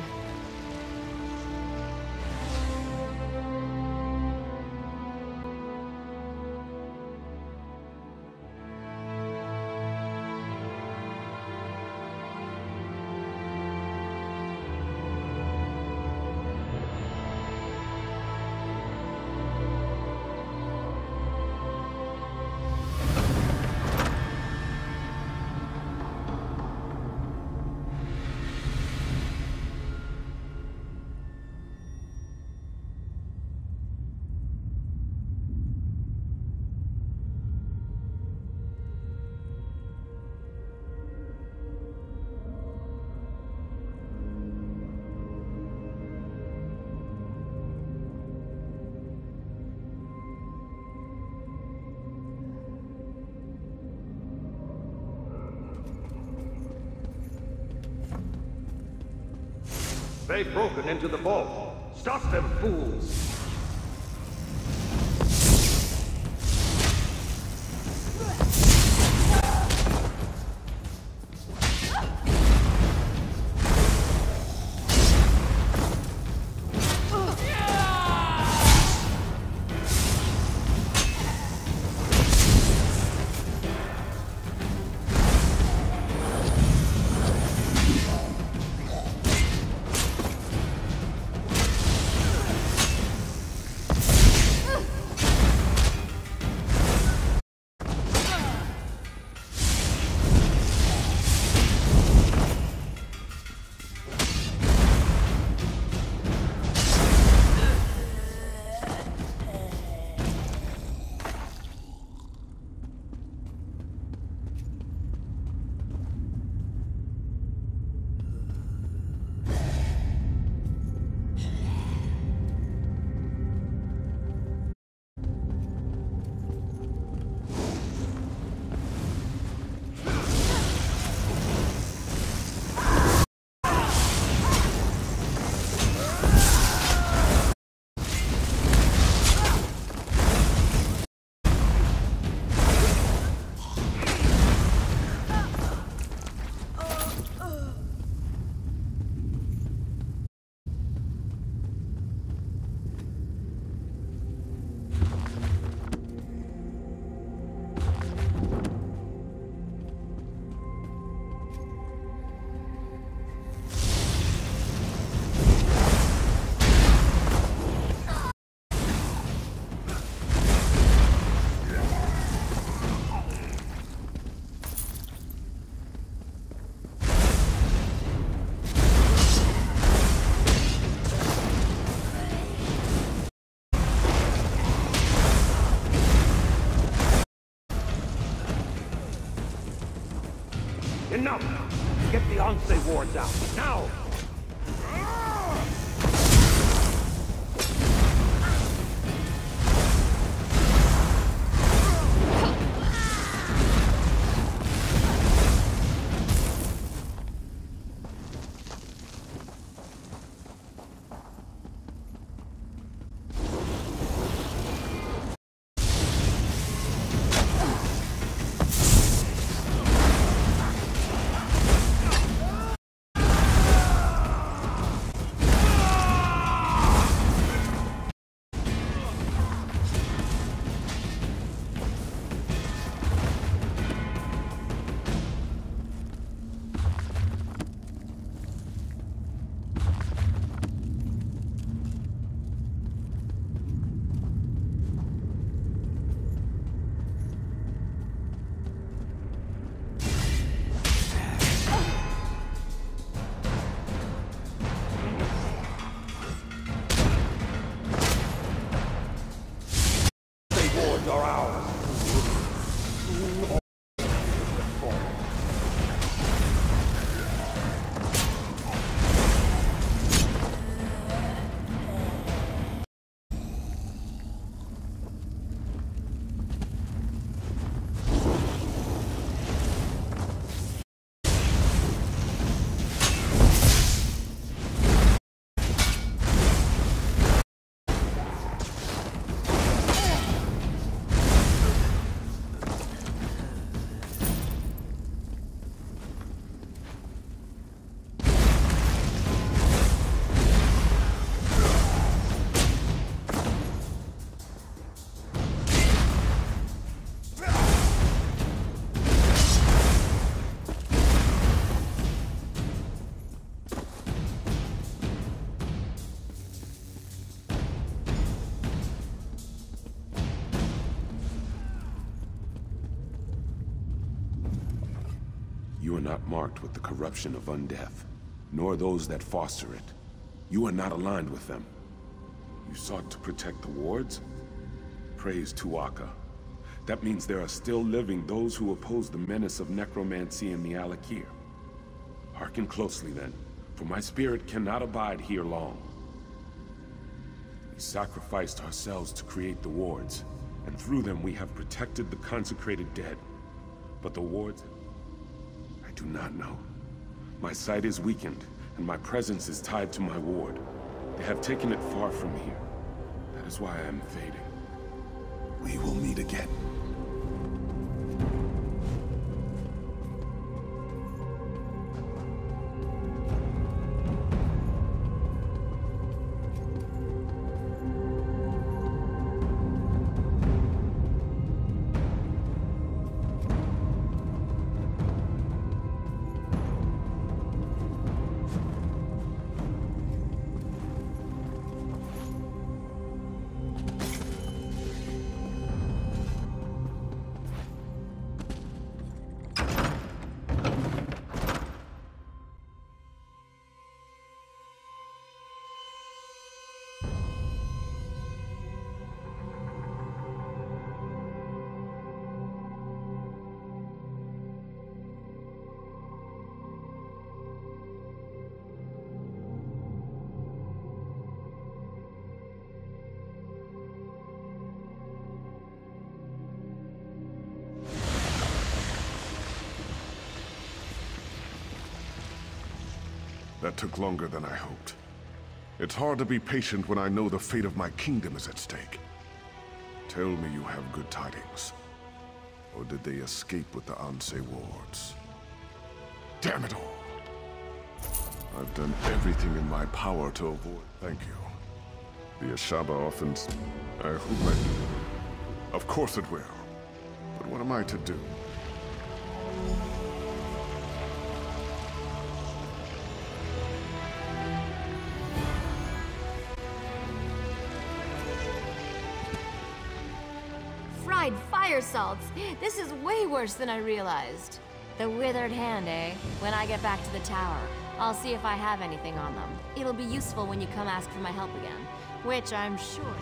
They've broken into the vault. Stop them, fools! Enough! Get the Onse wards out, now! You are not marked with the corruption of undeath, nor those that foster it. You are not aligned with them. You sought to protect the wards? Praise Tuaka. That means there are still living those who oppose the menace of necromancy in the Alakir. Hearken closely then, for my spirit cannot abide here long. We sacrificed ourselves to create the wards, and through them we have protected the consecrated dead. But the wards... I do not know. My sight is weakened, and my presence is tied to my ward. They have taken it far from here. That is why I am fading. We will meet again. That took longer than I hoped. It's hard to be patient when I know the fate of my kingdom is at stake. Tell me you have good tidings. Or did they escape with the Ansei wards? Damn it all! I've done everything in my power to avoid... Thank you. The Ashaba often... Of course it will. But what am I to do? Fried fire salts! This is way worse than I realized. The withered hand, eh? When I get back to the tower, I'll see if I have anything on them. It'll be useful when you come ask for my help again, which I'm sure...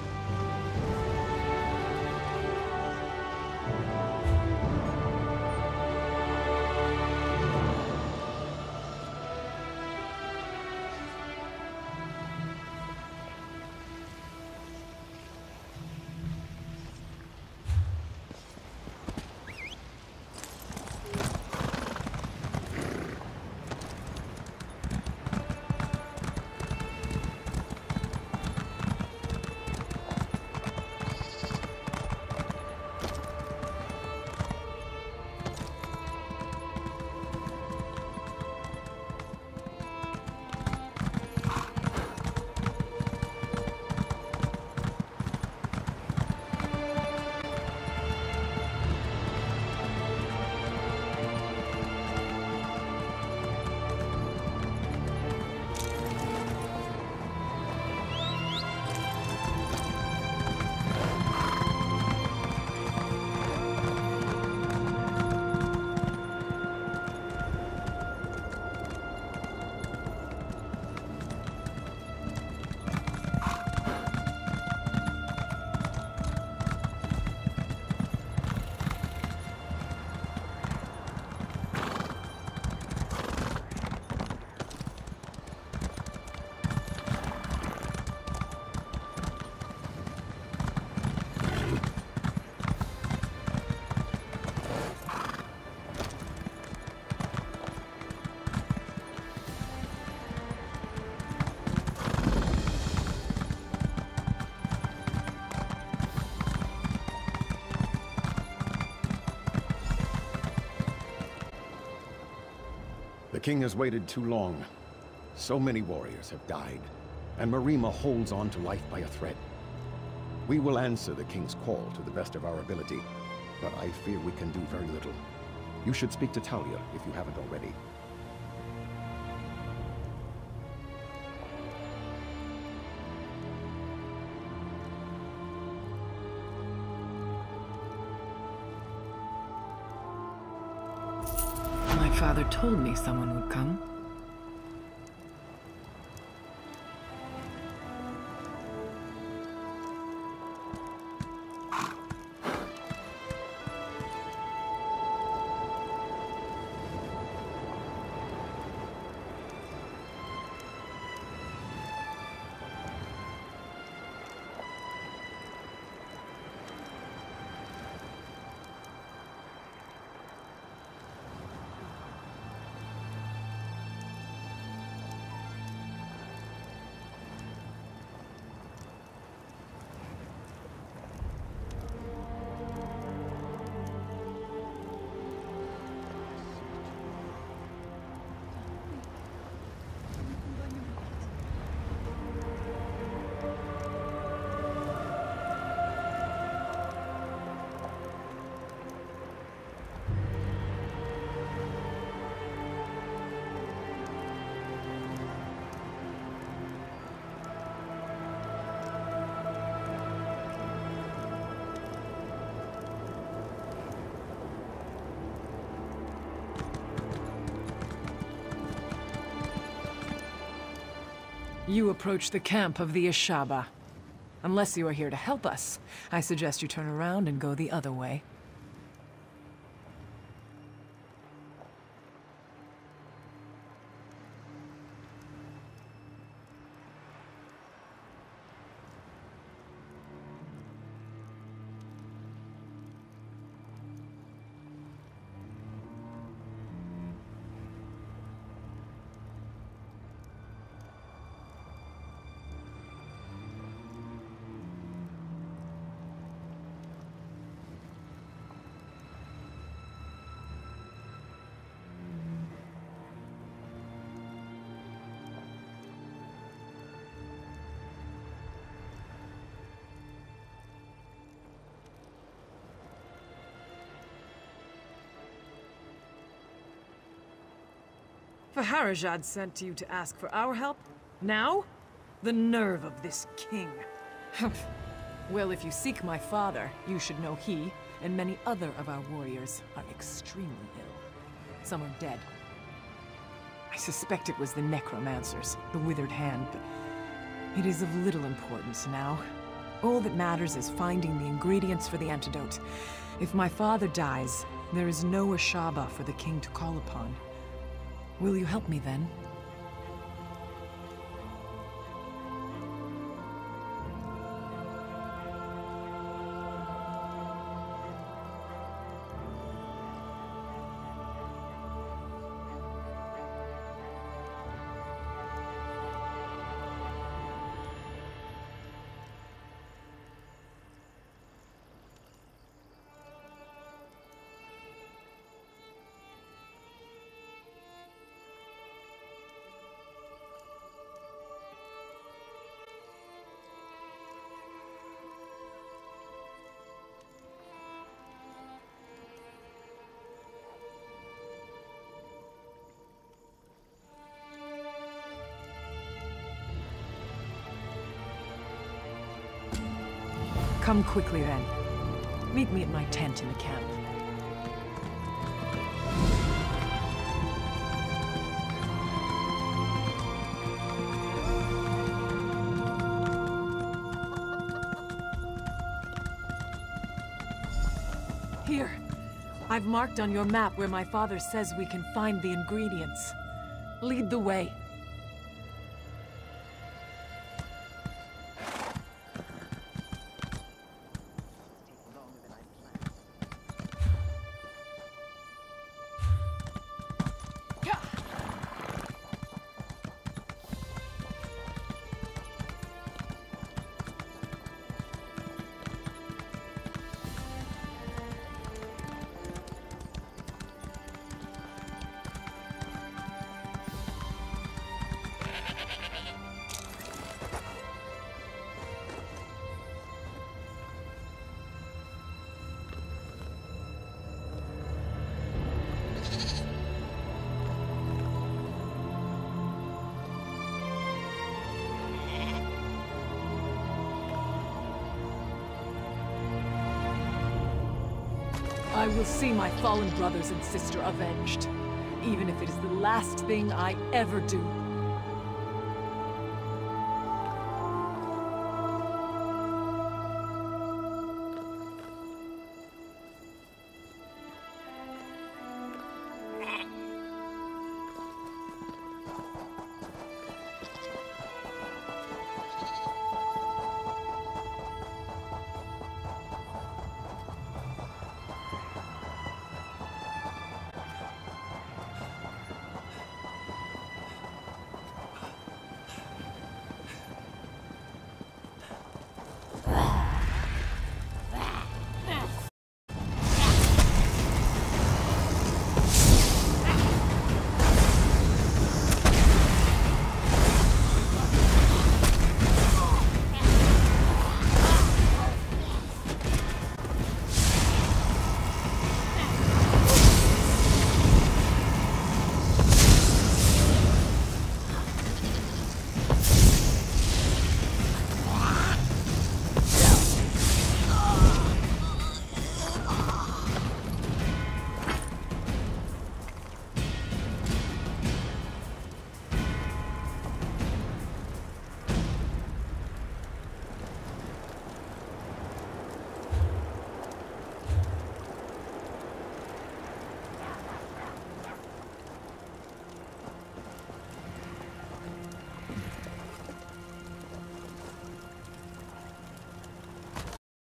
king has waited too long. So many warriors have died, and Marima holds on to life by a thread. We will answer the king's call to the best of our ability, but I fear we can do very little. You should speak to Talia if you haven't already. My father told me someone would come. You approach the camp of the Ashaba. Unless you are here to help us, I suggest you turn around and go the other way. Faharajad sent you to ask for our help? Now? The nerve of this king. Well, if you seek my father, you should know he and many other of our warriors are extremely ill. Some are dead. I suspect it was the necromancers, the withered hand, but it is of little importance now. All that matters is finding the ingredients for the antidote. If my father dies, there is no Ashaba for the king to call upon. Will you help me then? Come quickly, then. Meet me at my tent in the camp. Here. I've marked on your map where my father says we can find the ingredients. Lead the way. I will see my fallen brothers and sister avenged, even if it is the last thing I ever do.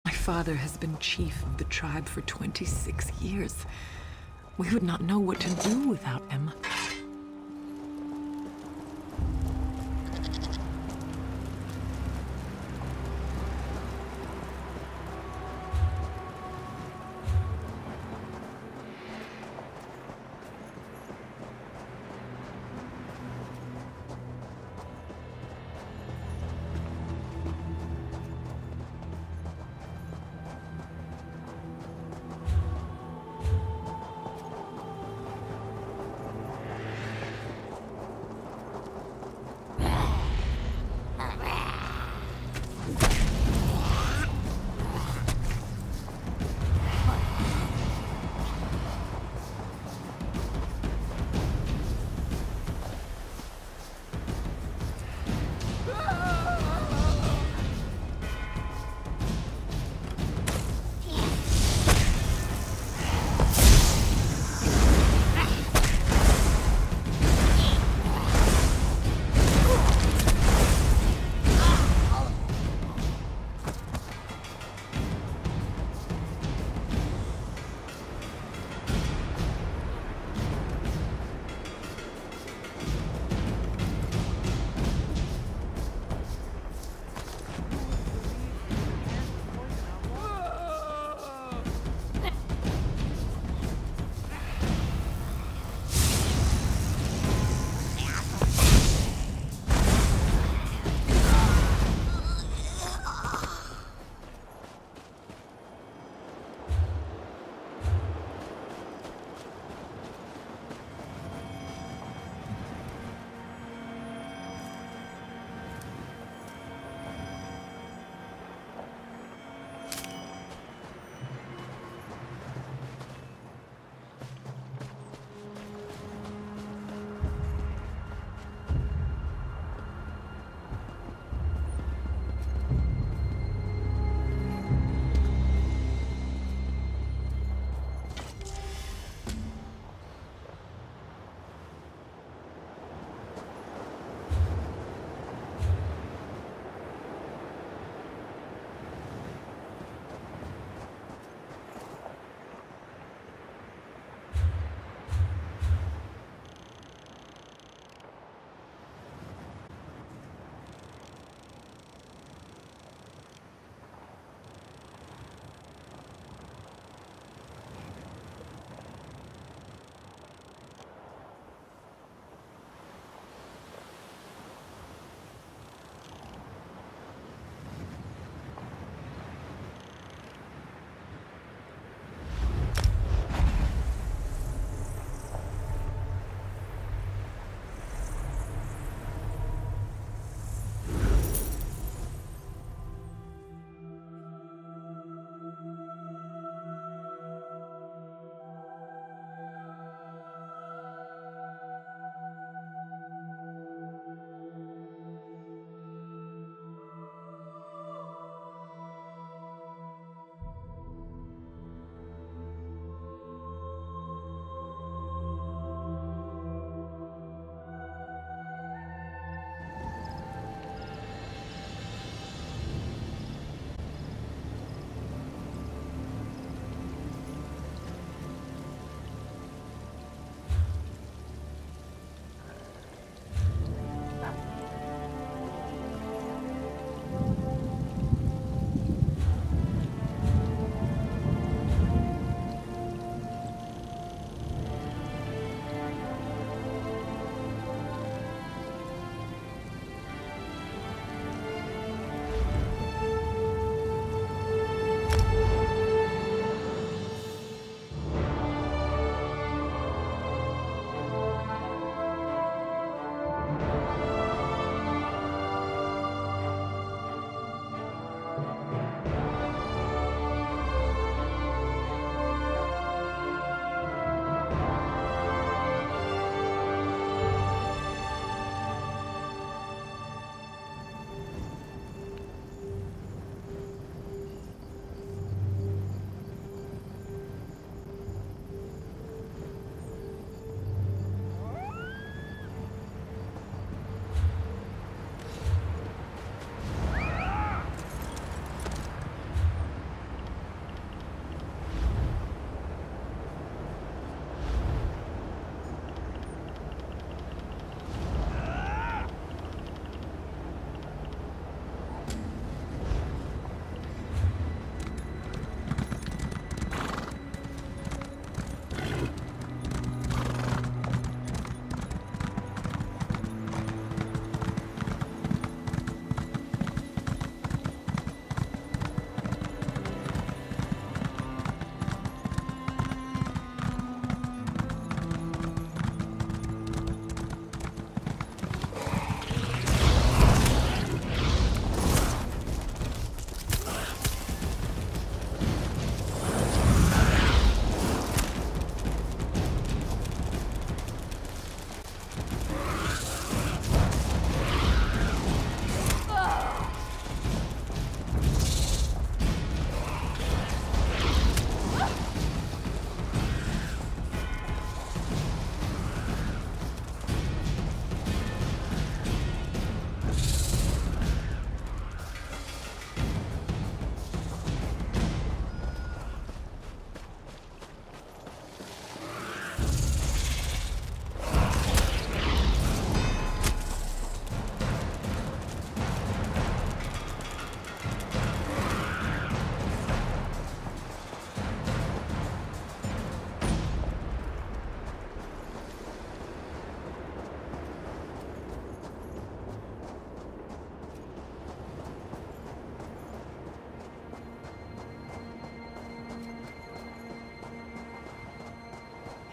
My father has been chief of the tribe for 26 years. We would not know what to do without him.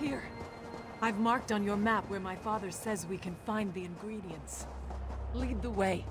Here. I've marked on your map where my father says we can find the ingredients. Lead the way.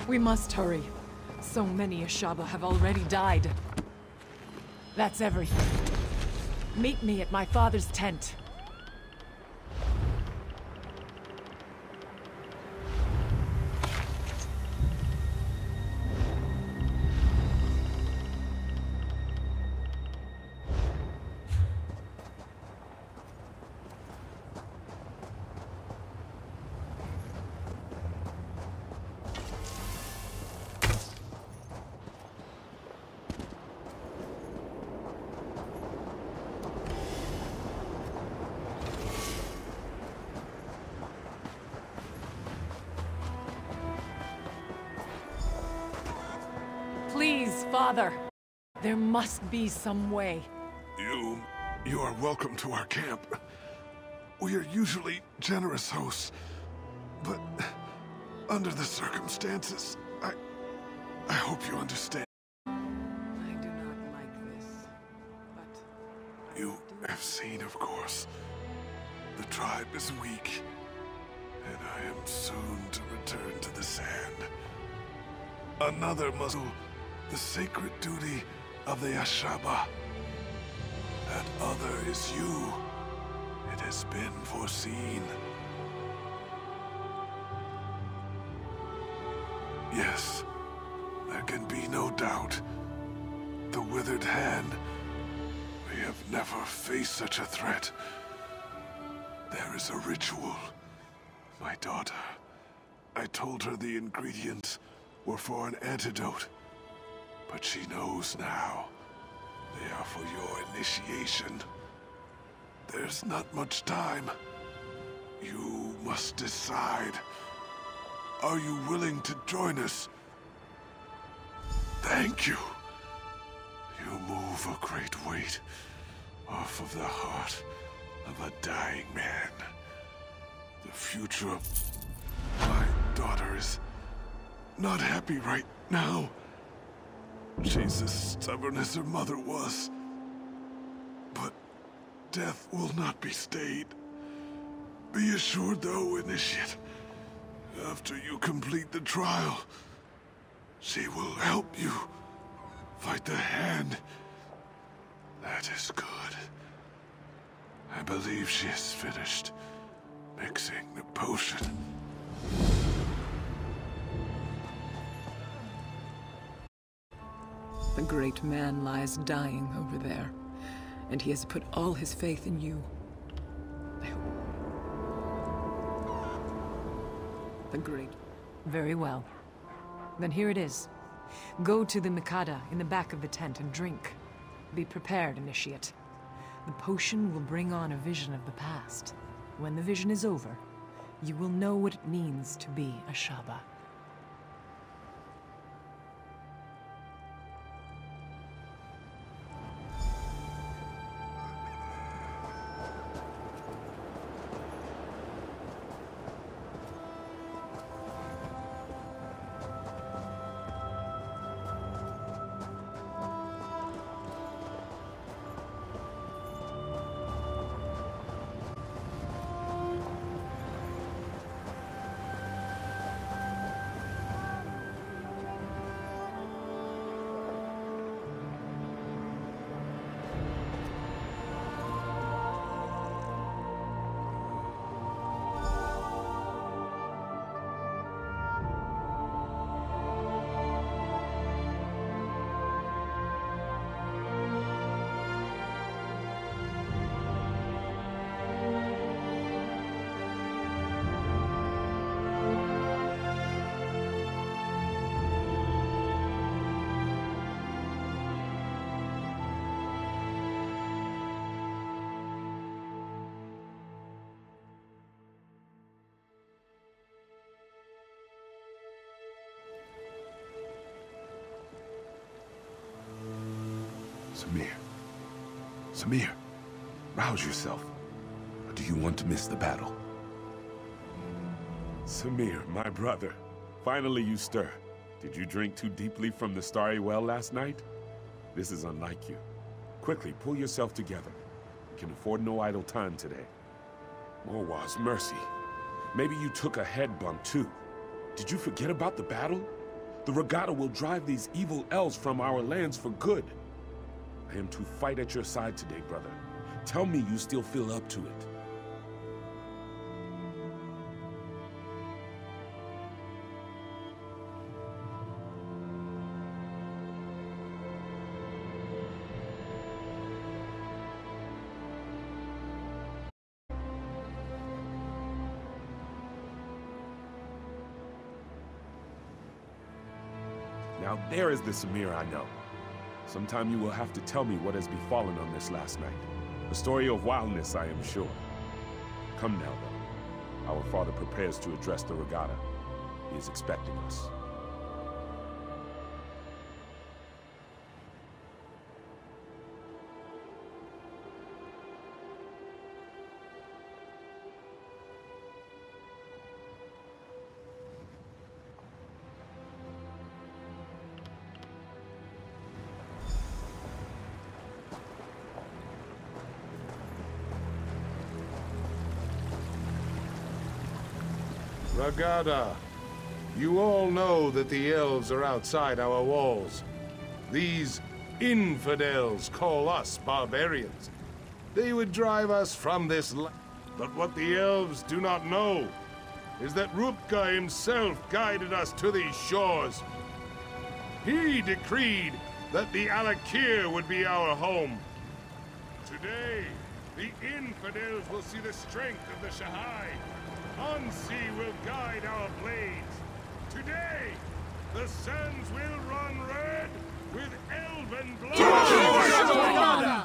We must hurry. So many Ashaba have already died. That's everything. Meet me at my father's tent. Please, Father. There must be some way. You are welcome to our camp. We are usually generous hosts, but under the circumstances, I hope you understand. I do not like this, but... You have seen, of course. The tribe is weak, and I am soon to return to the sand. Another muzzle. The sacred duty of the Ashaba. That other is you. It has been foreseen. Yes, there can be no doubt. The withered hand. We have never faced such a threat. There is a ritual. My daughter. I told her the ingredients were for an antidote. But she knows now. They are for your initiation. There's not much time. You must decide. Are you willing to join us? Thank you. You move a great weight off of the heart of a dying man. The future of my daughter is not happy right now. She's as stubborn as her mother was. But death will not be stayed. Be assured, though, Initiate, after you complete the trial, she will help you fight the hand. That is good. I believe she has finished mixing the potion. The great man lies dying over there, and he has put all his faith in you. The great... Very well. Then here it is. Go to the Mikada in the back of the tent and drink. Be prepared, Initiate. The potion will bring on a vision of the past. When the vision is over, you will know what it means to be a Shaba. Samir, rouse yourself. Or do you want to miss the battle? Samir, my brother. Finally you stir. Did you drink too deeply from the starry well last night? This is unlike you. Quickly, pull yourself together. You can afford no idle time today. Morwa's mercy. Maybe you took a head bump too. Did you forget about the battle? The regatta will drive these evil elves from our lands for good. I am to fight at your side today, brother. Tell me you still feel up to it. Now there is the Samir I know. Sometime you will have to tell me what has befallen on this last night. A story of wildness, I am sure. Come now, though. Our father prepares to address the regatta. He is expecting us. Regatta, you all know that the elves are outside our walls. These infidels call us barbarians. They would drive us from this land. But what the elves do not know is that Rupka himself guided us to these shores. He decreed that the Alakir would be our home. Today, the infidels will see the strength of the Shahai. Ansi will guide our blades. Today, the sands will run red with elven blood.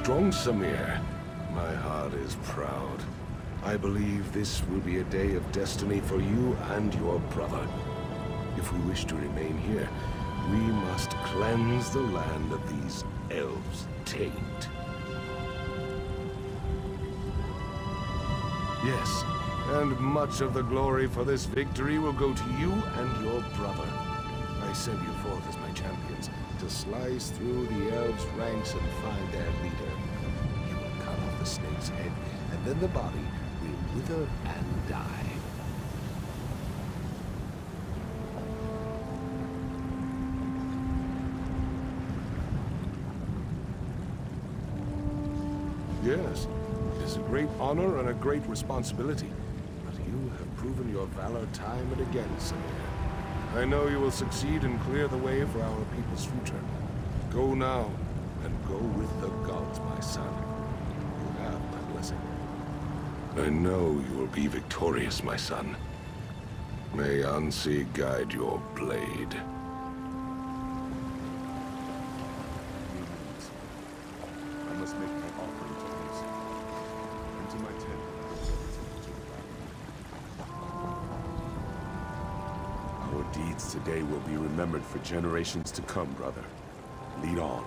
strong, Samir. My heart is proud. I believe this will be a day of destiny for you and your brother. If we wish to remain here, we must cleanse the land of these elves' taint. Yes, and much of the glory for this victory will go to you and your brother. I send you forth as my champions to slice through the elves' ranks and find their leader. You will cut off the snake's head, and then the body will wither and die. Yes, it is a great honor and a great responsibility. But you have proven your valor time and again, Samir. I know you will succeed and clear the way for our people's future. Go now, and go with the gods, my son. You have my blessing. I know you will be victorious, my son. May Ansi guide your blade. I must make my offering to these. Into my tent. Our deeds today will be remembered for generations to come, brother. Lead on.